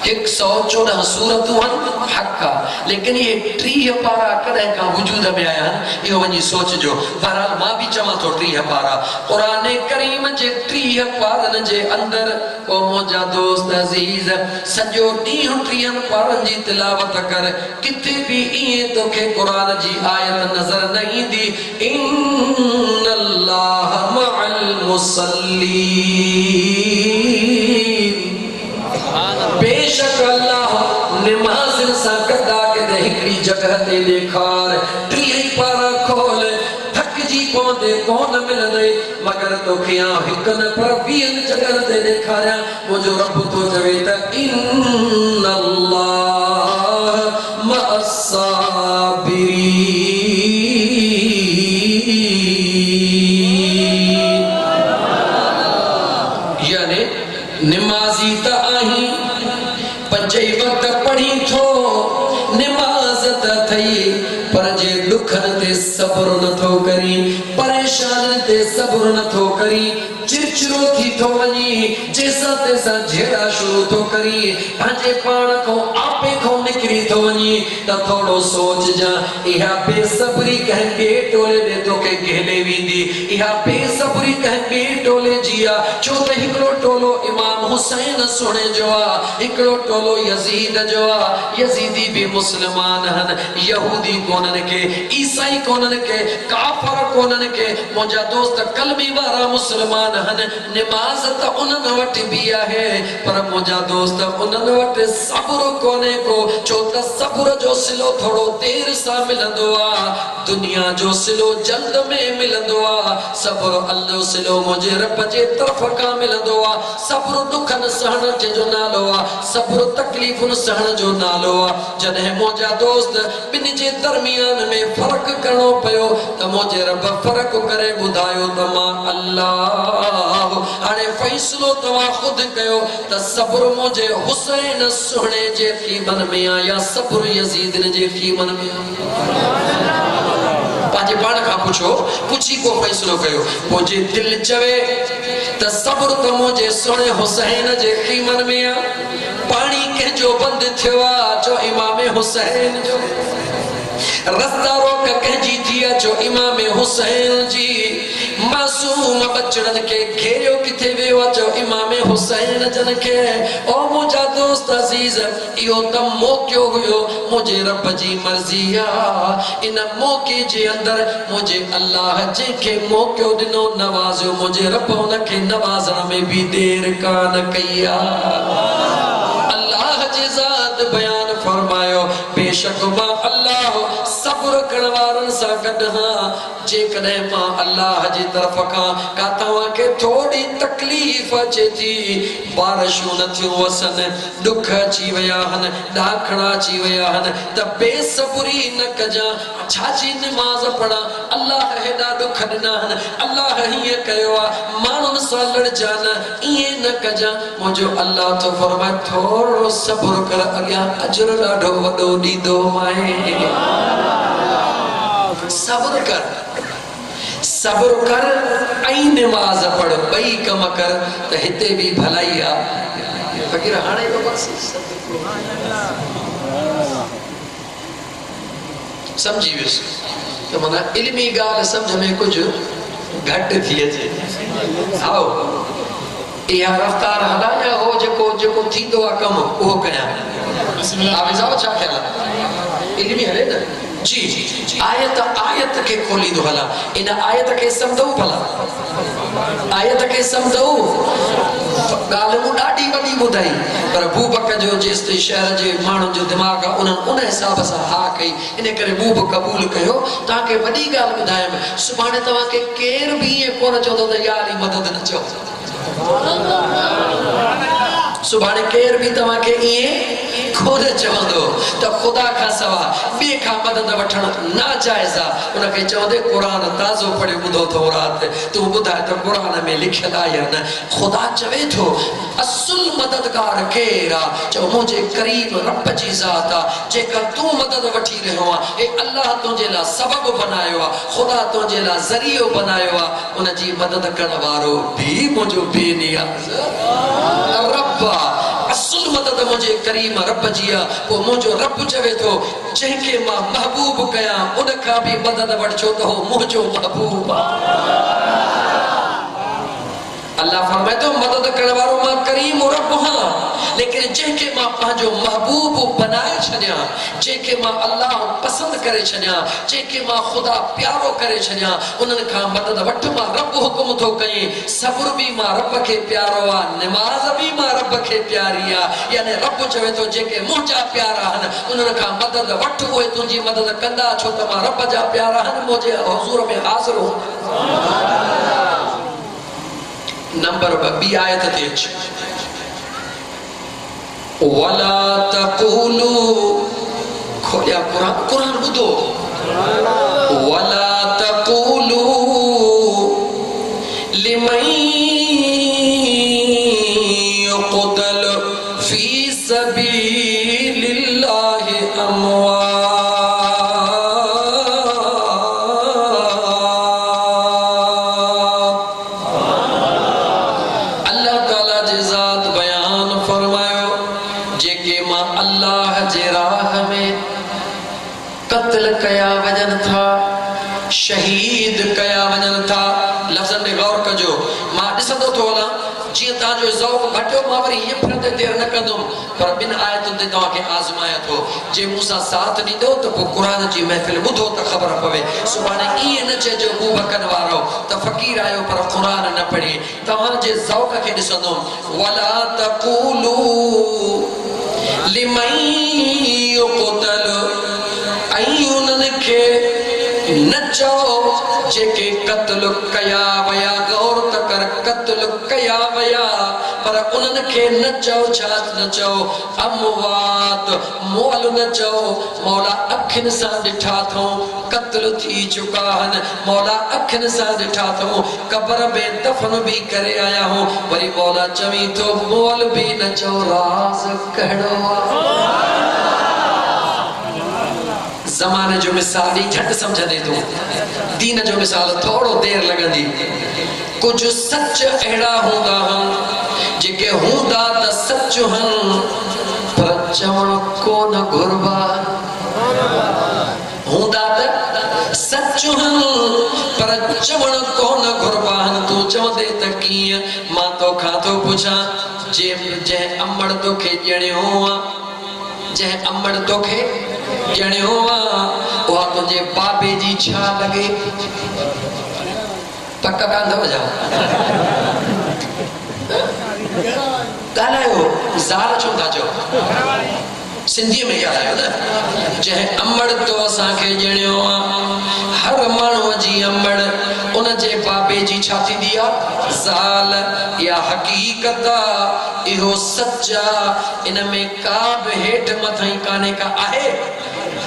114 सूरतूं आहिनि हक़ आहे लेकिन ये 30 पारा कॾहिं खां वजूद में आया आहिनि इहो वञी सोचिजो बहरहाल मां बि चवां थो 30 पारा क़ुरान करीम जे 30 पारनि जे अंदरि ओ मुंहिंजा दोस्त अज़ीज़ सॼो ॾींहुं 30 पारनि जी तिलावत कर किथे बि ईअं तोखे क़ुरान जी आयत नज़र न ईंदी इन्नल्लाह मअल मुसल्लीन बेशक अल्लाह निमाज़ सां गॾा के हिकड़ी जगह ते ॾेखार 30 पारा खोल थकजी पवंदे कोन मिलंदे मगर तोखे हिकु न पर 20 जगह ते ॾेखारियां मुंहिंजो रब थो चवे त इन्नल्लाह मअस्साबिरीन यानी निमाज़ी त आहीं पंजई वक्त पढ़ी थो निमाज़ त थई पर जे दुखन ते सब्र नथो करी परेशान ते सब्र नथो करी चिड़चिड़ो थी थो वञी जैसा तैसा झेड़ा शुरू थो करी पंहिंजे पाण को आपे को निकरी थो वञी त थोड़ो सोच जा इहा बेसब्री कंहिं ॿिए टोले ॾे तोखे घेने वेंदी इहा बेसब्री कंहिं ॿिए टोले जी आहे छो त हिकिड़ो टोलो इमाम हुसैन सुणे जो आहे हिकिड़ो टोलो यज़ीद जो आहे यज़ीदी बि मुस्लमान आहिनि यहूदी कोन्हनि के ईसाई कोन्हनि के काफ़र कोन्हनि के मुंहिंजा दोस्त कलमी वारा मुस्लमान निमाज़ त उन्हनि वटि बि आहे पर मुंहिंजा दोस्त उन्हनि वटि सब्र कोन्हे को छो त सब्र जो सिलो थोड़ो देर सां मिलंदो आहे दुनिया जो सिलो जल्द में मिलंदो आहे सब्र अल्लाह सिलो मुंहिंजे रब जे तरफ़ खां मिलंदो आहे सब्र दुखन सहण जो नालो आहे सब्र तकलीफ़ुन सहण जो नालो आहे जॾहिं मुंहिंजा दोस्त ॿिनि जे दरमियान में फ़र्क़ करणो पियो त मुंहिंजे रब फ़र्क़ करे ॿुधायो त मां अल्लाह हाणे फ़ैसिलो तव्हां ख़ुदि कयो त सब्र मुंहिंजे हुसैन सुहिणे जे ख़ीमन में आहे या सब्र यज़ीद जे ख़ीमन में पंहिंजे पाण खां पुछो पुछी को फ़ैसिलो कयो पोइ जे दिलि चवे त सब्र त मुंहिंजे सुहिणे हुसैन जे ख़ीमन में आहे पाणी कंहिंजो बंदि थियो आहे चो इमाम हुसैन जो रस्ता रोक कंहिंजी थी आहे चो इमाम हुसैन जी मासूम बचड़न के घेरियो किथे वियो आहे चो इमाम हुसैन जन के ओ मुंहिंजा दोस्त अज़ीज़ इहो त मौक़ो हुयो मुंहिंजे रब जी मर्ज़ी आहे इन मौक़े जे अंदरि मुंहिंजे अल्लाह जंहिंखे मौक़ो ॾिनो नवाज़ियो मुंहिंजे रब हुनखे नवाज़ण में बि देर कान कई आहे अल्लाह जे ज़ात बयान फरमायो बेशक मां अल्लाह सब्र करण वारनि सां कढा जे कदे मां अल्लाह जी तरफ का तवा के थोड़ी तकलीफ अचे थी बारिशूं न थियूं वसन दुख अची विया हन ॾाखड़ा अची विया हन त बेसब्री न कजा छाजी नमाज पढ़ा अल्लाह हेॾा दुख ॾिना हन अल्लाह हीअं कयो आहे माण्हुनि सां लड़जा न ईअं न कजा मुंहिंजो अल्लाह तो फरमाए थोरो सब्र कर अॻियां अजर ॾाढो वॾो ॾींदो माए सब्र कर ऐं नमाज पढ़ ॿई कम कर त हिते भी भलाई आहे फ़कीर हाणे तो बस समझी वियुसि त माना इल्मी ॻाल्हि सम्झ में कुछ घटि थी अचे आओ इहा रफ़्तार हलाया हो जेको जेको थींदो आहे कम उहो कयां आवेज़ाव छा ख़्याल आहे इल्मी हले न जी आयत के खोली दो भला इन आयत के समझो भला आयत के समझो गाल मु ॾाढी वॾी ॿुधाई पर बूबक जो जेसिताईं शहर जे माण्हुनि जो दिमाग़ आहे उन्हनि उन हिसाब सां हा कई इन करे बूब क़बूल कयो तव्हांखे वॾी ॻाल्हि ॿुधायमि सुभाणे तव्हांखे केर बि ईअं कोन चवंदो त यार ई मदद न चओ सुभाणे केर भी तव्हांखे ईअं कोन चवंदो त ख़ुदा खां सवा ॿिए खां मदद वठण नाजाइज़ आहे उनखे चवंदे क़ुर ताज़ो पढ़ियो ॿुधो अथव राति तूं ॿुधाए त क़ुर में लिखियल आहे या न ख़ुदा चवे थो असुल मददगार केर आहे चओ मुंहिंजे करीब रब जी ज़ात आहे जेकर तूं मदद वठी रहियो आहे ए अल्लाह तुंहिंजे लाइ सबबु बनायो आहे ख़ुदा तुंहिंजे लाइ ज़रियो बनायो आहे उनजी मदद करण वारो भी मुंहिंजो बेनियाज़ रब असुल मदद मुझे करीम रब जी वो मुझो रब चवे तो जंहिंखे मां महबूब कयां उन खां भी मदद वठो तो मुझो महबूब अल्लाह फरमाए तो मदद करण वारो मां करीम रब हां लेकिन जंहिंखे मां पंहिंजो महबूब बनाए छॾियां जंहिंखे मां अल्लाह पसंद करे छॾियां जंहिंखे मां ख़ुदा प्यारो करे छॾियां उन्हनि खां मदद वठ मां रब हुकुम थो कई सब्र भी मां रब खे प्यारो आहे नमाज़ भी मां रब खे प्यारी आहे यानी रब चवे थो जेके मुंहिंजा प्यारा आहिनि उन्हनि खां मदद वठ उहे तुंहिंजी मदद कंदा छो त मां रब जा प्यारा आहिनि मुंहिंजे हुज़ूर में हाज़िर हूंदा नंबर 2 आयत ते अच वला तक़ूलू खोलिया कुरान ॿुधो वला तक़ूलू लिमन युक़तल फी सबीलिल्लाहि अमवात शहीद कया वजन था लफ्ज़न में गौर कजो मां ॾिसंदो थो वञा जीअं तव्हांजो ज़ौक़ घटियो मां वरी हीअं फिरंदे देर न कंदुमि पर ॿिनि आयतुनि ते तव्हांखे आज़मायां थो जे मूंसां साथ ॾींदो त पोइ क़ुर जी महफ़िल ॿुधो त ख़बर पवे सुभाणे ईअं न चइजो मूं बकन वारो त फ़क़ीर आयो पर क़ुर न पढ़ी तव्हांजे ज़ौक़ खे ॾिसंदुमि वला तक़ूलू लिमन युक़तल ऐं उन्हनि खे न चओ जेके कत्ल कया वया गौर त कर कत्ल कया वया पर उन्हनि खे न चओ छा न चओ अमवात मोल न चओ मौला अखियुनि सां ॾिठा अथऊं कत्ल थी चुका आहिनि मौला अखियुनि सां ॾिठा अथऊं क़बर में दफ़न भी करे आया हूं वरी मौला चवी थो मोल भी न चओ राज़ कहिड़ो ज़माने जो मिसाल ही झट समझने दो दीन जो मिसाल थोड़ो देर लगंदी कुछ सच अहिड़ा हूंदा हन जेके हूंदा त सच हन पर चवण कोन घुरबा हूंदा त सच हन पर चवण कोन घुरबा हन तू चवंदे त कीअं मां तोखां थो पुछां जंहिं अमड़ तोखे ॼणियो आहे जंहिं अमड़ तोखे ॼणियो आहे उहा तुंहिंजे बाबे जी छा लॻे पक कान थो वॼा ॻाल्हायो ज़ाल छो था चओ सिंधीअ में ॻाल्हायो न जंहिं अमड़ तो असांखे ॼणियो आहे हर जी छाती दिया ज़ाल या हकीकत इहो सच्चा इनमें का भी हेठ मथई काने का आहे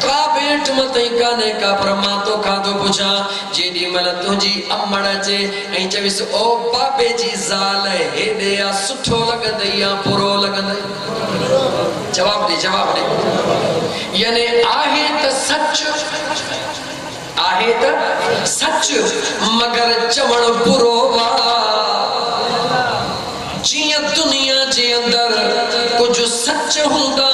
का बेट मत काने का पर मां तो खाधो पुछा जेडी मल तुझी अम्मड़ चे ऐं चविस ओ बाबे जी ज़ाल हेडे या सुठो लगंदई या पुरो लगंदई जवाब दे यानी आहे त सच मगर चवण बुरो वा जिया दुनिया जे अंदर कुछ सच हुंदा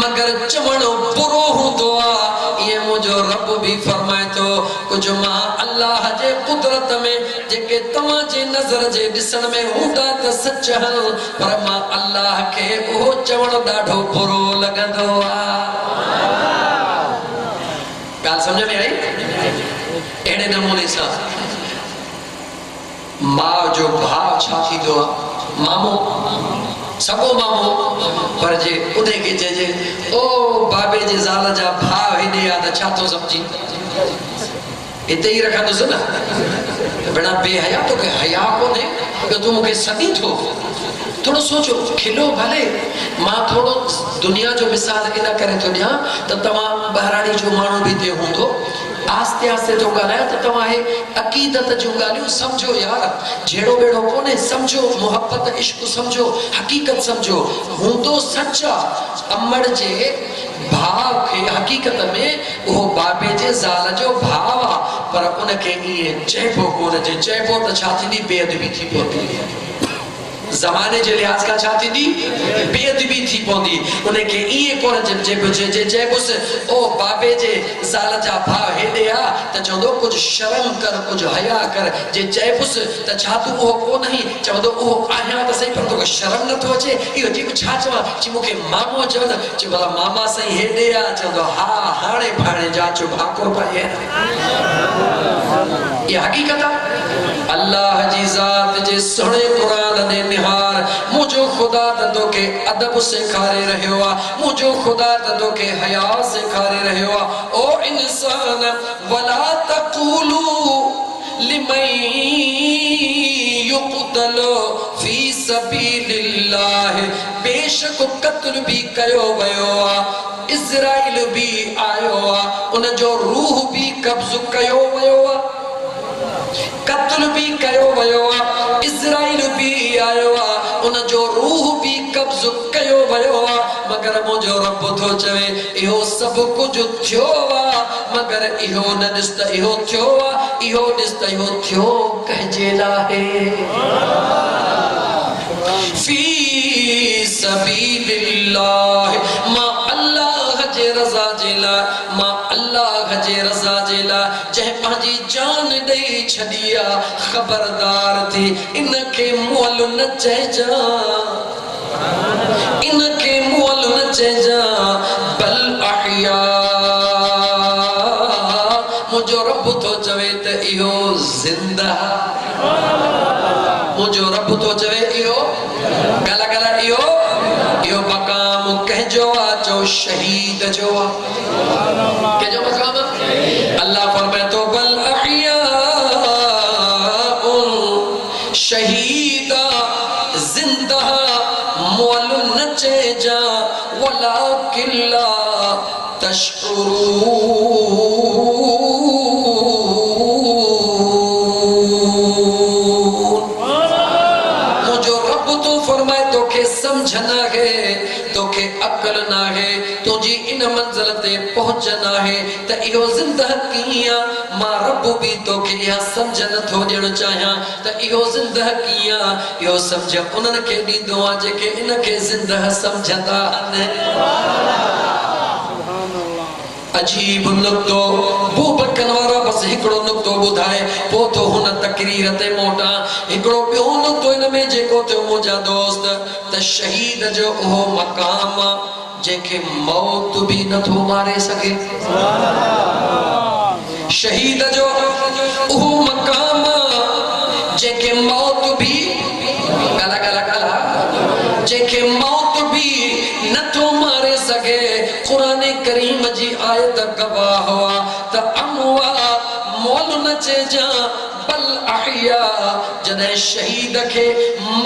मगर चवण बुरो हुंदो आ ये मुझो रब भी फरमाए तो कुछ मां अल्लाह जे कुदरत में जेके तवा जे नजर जे दिसण में हुंदा त सच हल पर मां अल्लाह के ओ चवण ॾाढो बुरो लगंदो आ गाल समझ में आई एड़े नमूने सा मां जो भाव छा थींदो आ मामो सगो मामो पर जे उदे के जे ओ बाबे जे ज़ाल जा भाव हेडे आ त छा तो समझी इते ही रखा तो न बिना बेहया तो के हया कोने कि तू मुके सदी थो थोड़ो सोचो खिलो भले मां थोड़ो दुनिया जो मिसाल इन करे तो दिया त तवा बहरानी जो मानू भी ते हुंदो आस्ते आस्ते तो गाया तो तवा है अकीदत जो गालियो समझो यार जेड़ो बेड़ो कोने समझो मोहब्बत इश्क समझो हकीकत समझो हुंदो सच्चा अम्मड़ जे भाव के हकीकत में वो बाबे जे ज़ाल जो भाव पर उनके ये चेपो कोने जे चेपो त छाती दी बेअदबी थी पोती जमाने जे लिहाज का छाती दी बेअदबी थी पोंदी उनके ये कोन जे बुस ओ बाबे जे ज़ाल जा भाव हेडे आ त चंदो कुछ शर्म कर कुछ हया कर जे चेबुस त छा तू ओ को नहीं चंदो ओ आया त सही पर तो शर्म न तो अचे इयो जी छा चवा जी मुके मामो चवन जे भला मामा सही हेडे आ चंदो हा हाणे भाणे जाचो भाकुर पाए ये हकीकत अल्लाह जी जात जे सुने कुरान ने निहार मुझो खुदा तो के अदब सिखारे रहियो आ मुझो खुदा तो के हया सिखारे रहियो आ ओ इंसान वला तक़ूलू लिमन युक़तलु फी सबीलिल्लाह बेशक कत्ल भी कयो वयो आ इज़राइल भी आयो आ उन जो रूह भी कब्ज़ कयो वयो आ कत्ल भी कयो वयो आ इज़राइल भी आयो आ उन जो रूह भी कब्ज़ कयो वयो आ मगर मुझो रब तो चवे इहो सब कुछ थियो आ मगर इहो न दिस त इहो थियो आ इहो दिस त इहो थियो कहजे लाहे फी सबीलिल्लाह मा अल्लाह जे रज़ा जेला मा अल्लाह जे रज़ा जेला जे पाजी जान दई छदिया खबरदार थी इनके मोल न चेजा इनके मोल न चेजा बल अहिया मुझो रब तो चवे त इहो जिंदा मुझो रब तो चवे इहो गला गला इहो मकाम कहजो आ जो शहीद जो आ कहजो मकाम अल्लाह फरमाए तो बल अहिया शहीदा जिंदा मोल नचे जा वला किल्ला तशकुरू मुझो रब तो फरमाए तो के समझना है तो के अकल ना है तुझी इन मंजिल ते पहुंचना है त इहो जिंदगी मां रब भी तो के या समझ न थो देण चाहिया त इहो जिंदगी इहो समझ उनन के दीदो आ जे के इन के जिंदगी समझता न अजीब नुक्तो बूबकन वारा बस हिकड़ो नुक्तो बुधाए पो तो हुन तकरीर ते मोटा हिकड़ो बियो नुक्तो इन में जेको तो मुजा दोस्त त शहीद जो ओ मकाम जेके मौत भी न थो मारे सके शहीद जो ओ मकाम जेके मौत भी गला गला गला जेके मौत भी न थो मारे सके कुरान करीम जी आयत गवाह हुआ त अमवा मोल न चेजा बल अहिया जने शहीद के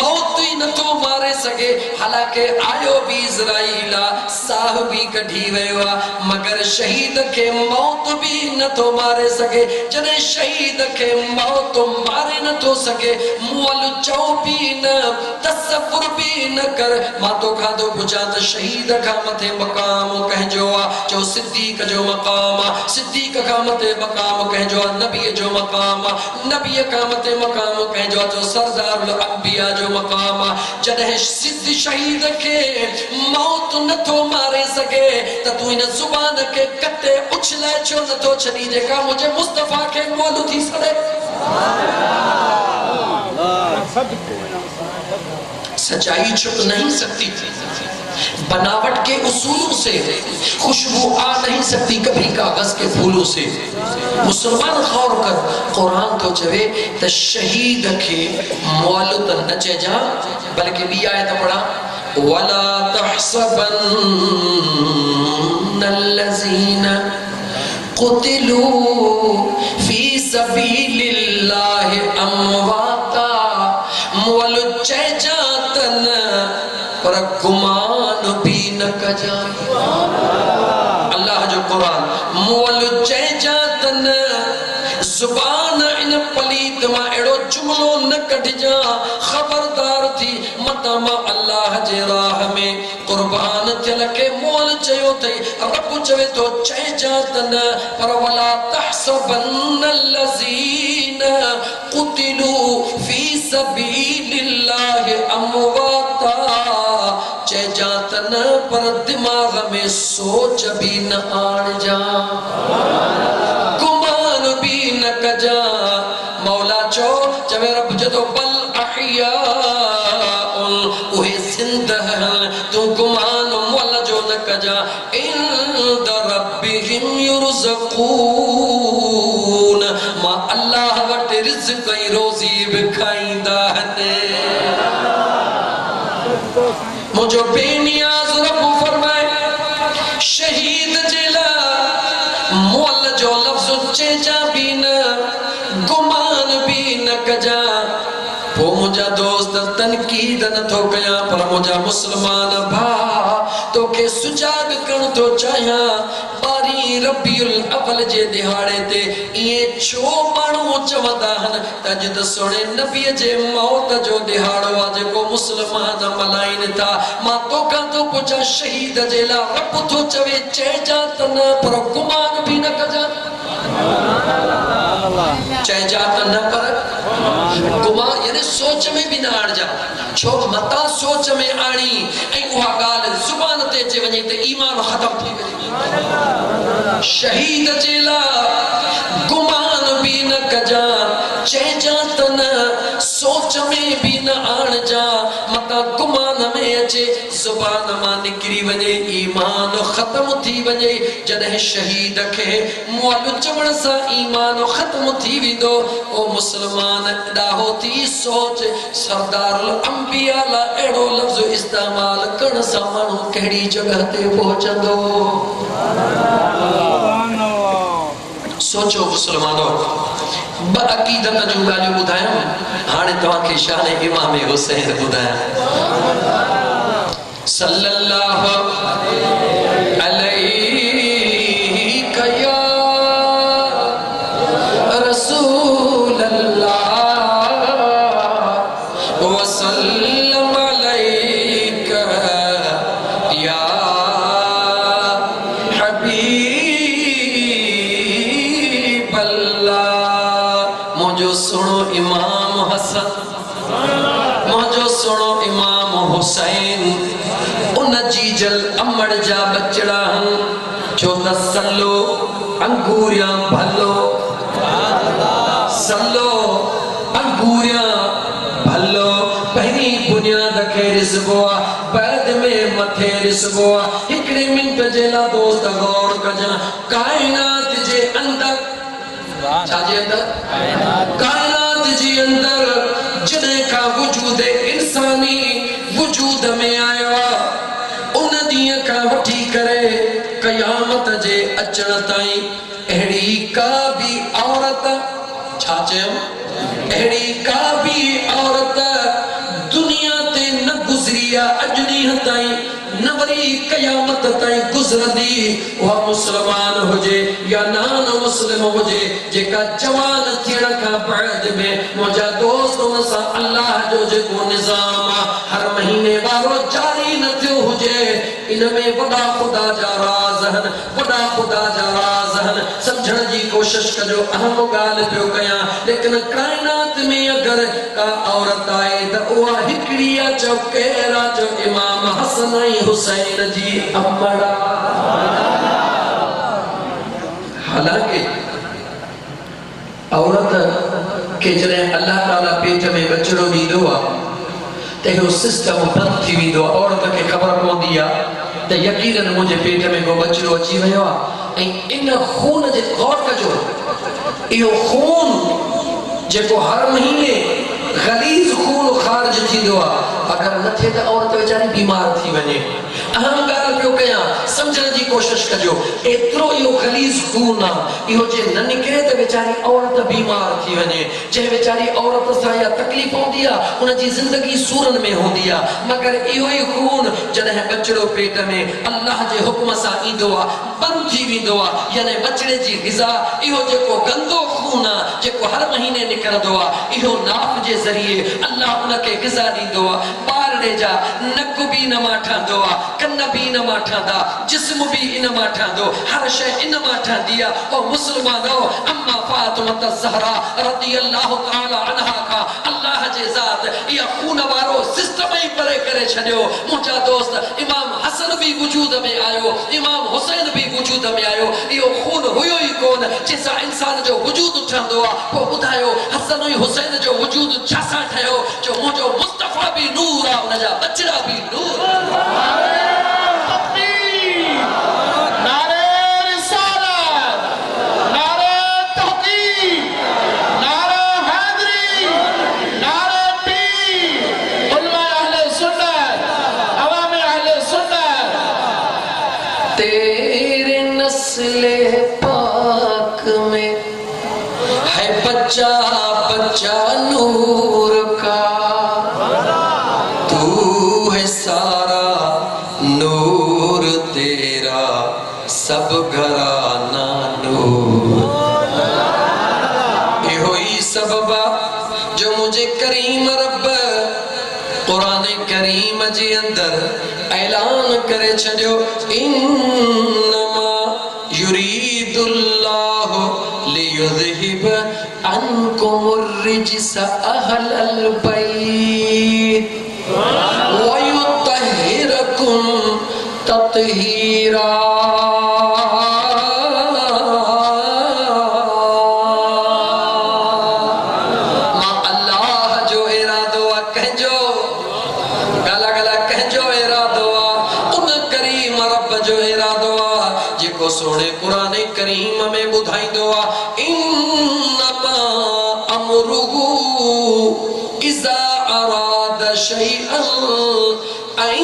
मौत ही न तो मारे सके हालांकि आयो भी इज़राइल साह भी कढी वयो मगर शहीद के मौत भी न तो मारे सके जने शहीद के मौत मारे न तो सके मुअल चौ भी न तसव्वुर भी न कर मां तो खादो पुछा त शहीद का मथे मकाम कहजो जो सिद्दीक जो मकाम सिद्दीक का मथे मकाम कहजो नबी जो मकाम नबी का मथे मकाम कहजो जो सरदारुल अंबिया जो मकाम जॾहिं सिद्ध शहीद के मौत न तो मारे सके त तू इन जुबान के कते उछले छो न तो छनी जेका मुझे मुस्तफा के मोल थी सड़े सच्चाई छुप नहीं सकती थी बनावट के उसूलों से खुशबू आ नहीं सकती कभी कागज के फूलों से मुसलमान गौर कर कुरान तो चवे त शहीद के मौल त न चेजा बल्कि भी आयत पढ़ा वला तहसबन अल्लज़ीना कुतिलू फी सबीलिल्लाहि अमवाता मौल चेजा तन पर गुमान भी न कजा अल्लाह जो कुरान मोल चेजा तन जुबान इन पलीत मा एड़ो जुमलो न कढजा खबरदार थी मतामा अल्लाह जे राह में कुर्बान थियल के मोल चयो थई रब चवे तो चेजा तन पर वला तहसबन अल्लज़ीना कुतिलू फी सबीलिल्लाहि अमवाता चेजातन पर दिमाग में सोच भी न आन जा गुमान भी न कजा मौला चो चवे रब जदो बल अहिया उहे जिंदा तू गुमान मौला जो न कजा इंद रब्बिहिम युरज़क़ून मा अल्लाह वट रिज़्क़ ऐं रोज़ी भी खाईंदा हने मुझो बेनियाज रब फरमाए शहीद जिला मोल जो लफ्ज चेजा भी न गुमान भी न कजा वो मुझा दोस्त तनकीद न थो कया पर मुझा मुसलमान भा तो के सुजाग कण तो चाया बारी रबीउल अव्वल जे दिहाड़े ते ये छो माण्हू चवंदा हन त अॼु त सोणे नबीअ जे मौत जो दिहाड़ो आहे जेको मुसलमान मल्हाइनि था मां तोखां थो पुछां शहीद जे लाइ रब थो चवे चइजा त न पर गुमान बि न कजा चइजा त न पर गुमान यानी सोच में भी न आणजा छो मता सोच में आणी ऐं उहा ॻाल्हि ज़ुबान ते अची वञे त ईमान ख़तम थी वञे शहीद जे लाइ गुमान भी न कजा चइजा त न सोच में भी न आणजा मता गुमान में अचे ज़ुबान मां निकिरी वञे ईमान ख़तम थी वञे जॾहिं शहीद खे मुअल चवण सां ईमान ख़तम थी वेंदो ओ मुसलमान ॾाहो थी सोच सरदारुल अंबिया लाइ अहिड़ो लफ़्ज़ इस्तेमाल करण सां माण्हू कहिड़ी जॻह ते पहुचंदो सोचो मुसलमानो ब अक़ीदत जूं ॻाल्हियूं ॿुधायूं हाणे तव्हांखे शान इमाम हुसैन ॿुधायां सल्लल्लाहु अलैहि या रसूल अल्लाह वसल्लम अलैका या हबीब अल्लाह मुझो सुनो इमाम हसन मुझो सुनो इमाम हुसैन उन जी जल अमड़ जा बचड़ा छो त सल्लो अंगूरिया भलो सल्लो अंगूरिया भलो पहिरी बुनियाद खे रिसबो बाद में मथे रिसबो हिकड़े मिनट जे ला दोस्त गौर कजा कायनात जे अंदर छाजे अंदर कायनात जे अंदर जॾहिं का वजूद इंसानी वजूद में आयो उन ॾींहं खां वठी करे क़यामत जे अचण ताईं अहिड़ी का भी औरत अड़ी का भी औरत दुनिया ते न गुजरिया अजनी हताई न वरी कयामत ताई गुजरदी वह मुसलमान होजे या नान मुस्लिम होजे जेका जवान थियण का बाद में मुझा दोस्त उन सा अल्लाह जो जेको निजाम हर महीने वारो जारी न थियो होजे इनमें बड़ा खुदा जा राज हन बड़ा खुदा जा राज हन समझण जी कोशिश कजो अहम गाल पियो कया लेकिन कायनात में अगर का औरत आए त उहा हिकड़िया चौकेरा जो इमाम हसन ऐं हुसैन जी अमड़ा हालांकि औरत के जने अल्लाह ताला पेट में बचड़ो दीदो आ ते हो सिस्टम बंद थी विदो औरत के खबर पवंदी आ त यकीनन मुझे पेट में को बचड़ो अची वयो आ ऐं इन खून जे गौर कजो इहो खून जेको हर महीने गलीज खून खारिज थींदो आ अगर न थे त औरत बेचारी बीमार थी वने अहम गाल पियो कया समझण जी कोशिश कजो एतरो इहो गलीज खून आ इहो जे न निकरे त बेचारी औरत बीमार थी वने जे बेचारी औरत सा या तकलीफ होंदी आ उन जी जिंदगी सूरन में होंदी आ मगर इहो ही खून जने बचड़ो पेट में अल्लाह जे हुक्म सा ईंदो आ बंद थी विंदो आ यानी बचड़े जी ग़िज़ा इहो जेको गंदो खून आ जेको हर महीने निकरंदो आ इहो नाप जे जरिए अल्लाह उन के ग़िज़ा दींदो आ बारड़े जा नक भी न माठंदो आ कन भी न माठंदा जिस्म भी इन माठंदो हर शय इन माठंदी आ ओ मुसलमानो अम्मा फातिमा ज़हरा रज़ियल्लाहु ताला अन्हा का अल्लाह जे ज़ात या खून वारो सिस्टम ही परे करे छडियो मुजा दोस्त इमाम हसन भी वजूद में आयो इमाम हुसैन भी वजूद में आयो यो खून हुयो ही कोन जैसा इंसान जो वजूद उठंदो आ को बुधायो हसन और हुसैन जो वजूद छासा ठयो जो मुजो मुस्तफा भी नूर आ उनजा बचड़ा भी नूर तेरे नस्ले पाक में है बच्चा बच्चा नूर का तू है सारा नूर तेरा सब घराना नूर इहो ही सबबा जो मुझे करीम रब कुरान करीम जे अंदर ऐलान करे छडियो इन्नमा युरीदुल्लाहु लियुज़हिब अन्कुमुर रिज्स अहलल बैत व युत्तहिरकुम तत्हीरा सोने कुरान करीम में बुधाइंदो आ इन्नमा अमरुहु इज़ा अराद शैअन अन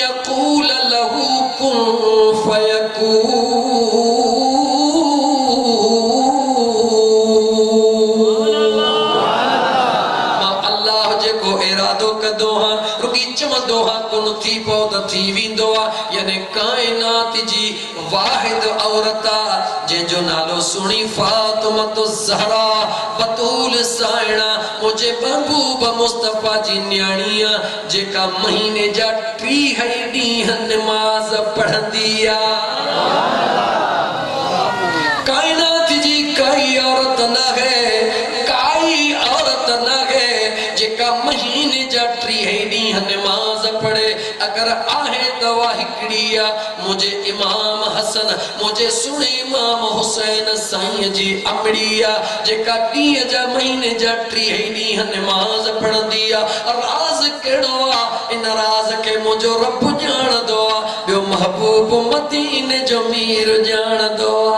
यक़ूल लहु कुन फयकून अल्लाह जेको इरादो कदो हा रुकी चमंदो हा कुन थी पौध थी विंदो आ यानी कायनात जी वाहिद औरता जो नालो सुनी फातिमा ज़हरा बतूल साइना मुझे महबूब मुस्तफा जी न्याणिया जेका महीने जा 3 ॾींहं नमाज पढ़ंदी आ कायनात जी काई औरत न है काई औरत न है जेका महीने जा 3 ॾींहं नमाज पढ़े अगर आहे दवा हिकड़िया मुझे इमाम हसन मुझे सुने इमाम हुसैन साईं जी अमड़िया जेका ॾींहं जा महीने जा 3 ॾींहं नमाज पढ़ंदी आ राज केड़ो आ इन राज के मुझो रब ॼाणदो आ ॿियो महबूब मदीने जो मीर ॼाणदो आ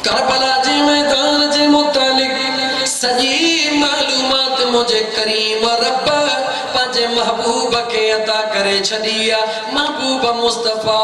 करबला जे मैदान जे मुतालिक सजी मालूमात मुझे करीम रब पांचे महबूब के अता करे छदिया महबूब मुस्तफा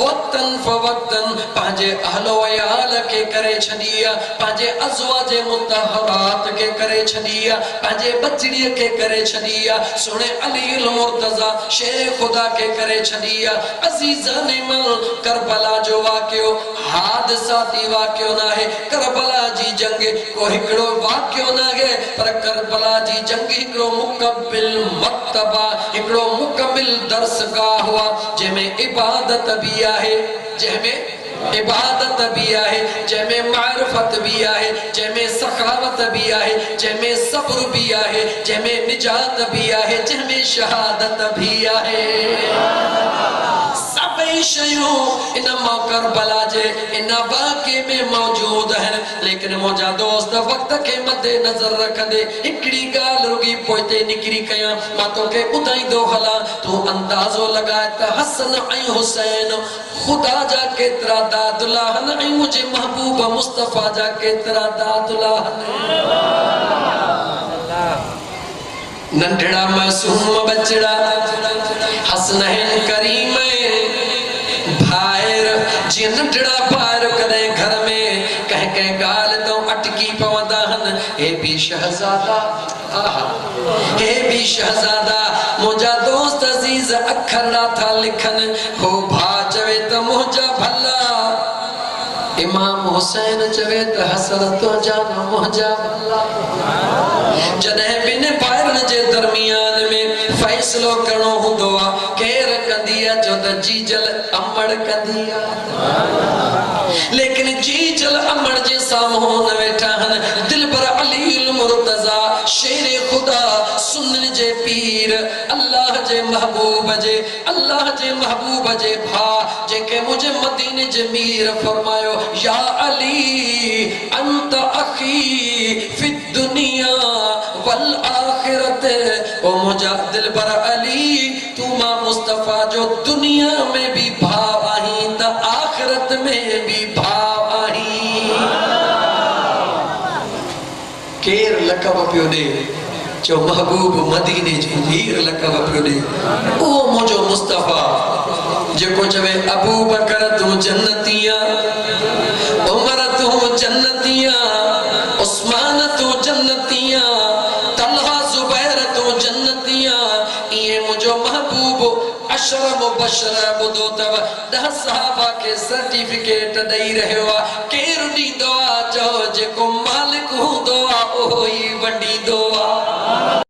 वक्तन फवक्तन पांजे अहलो अयाल के करे छदिया पांजे अज़वाजे मुतहरात के करे छदिया पांजे बचड़ी के करे छदिया सुने अली मुर्तजा शेर खुदा के करे छदिया अजीजान मल करबला जो वाक्यो हादसा ती वाक्यो ना है करबला जी जंग को हिकड़ो वाक्यो ना है पर करबला जी जंग हिकड़ो मुकम्मिल मक्तबा हिकड़ो मुकम्मिल दर्सगाह हुआ जेमें इबादत भी आहे जेमें इबादत भी आहे जेमें मारिफत भी आहे जेमें सखावत भी आहे जेमें सब्र भी आहे जेमें निजात भी आहे जेमें शहादत भी आहे सभी शयूं इन करबला जे इन वाक़े में मौजूद है लेकिन मुझा दोस्त वक्त के मद्दे नजर रख दे हिकड़ी गाल रुगी पोइते निकरी कया मां तोखे ॿुधाईंदो हला तू अंदाज़ो लगाए त हसन ऐं हुसैन खुदा जा केतरा दादुलाहन ऐं मुझे महबूब मुस्तफा जा केतरा दादुलाहन नंढड़ा मासूम बचड़ा हसनैन करीम भायर जी नंढड़ा भायर कदे घर में कह कह गाल तो अटकी पवंदा हन हे भी शहजादा आहा हे भी शहजादा मुझा दोस्त अजीज अखरड़ा था लिखन हो भा चवे तो मुझा भला इमाम हुसैन चवे तो हसन तो जानो मुझा भला जने बिन पायरन जे दरमियान में फैसलो करणो हुंदो आ केर कंदिया जो त जीजल अमड़ कंदिया लेकिन जीजल अमड़ जे सामने न वेठा हन दिलबर अली मुर्तजा शेर खुदा सुन्न जे पीर अल्लाह जे महबूब जे भा जेके मुझे मदीने जे मीर फरमायो या अली अंत अखी फि दुनिया वल आखिरत ओ मुझा दिलबर अली तू मां मुस्तफा जो दुनिया में भी भाव आही त आखिरत में भी भाव आही केर लकब पियो दे जो महबूब मदीने जो मीर लकब पियो दे ओ मुझो मुस्तफा जेको चवे अबू बकर तू जन्नतिया उमर तू जन्नतिया उस्मान तू जन्नतिया तलहा जुबैर तू जन्नतिया ये मुझो महबूब अशर मुबशर बुदो तब 10 सहाबा के सर्टिफिकेट दई रहवा केर दी दुआ जो जेको मालिक हुंदो आ ओही वडी दो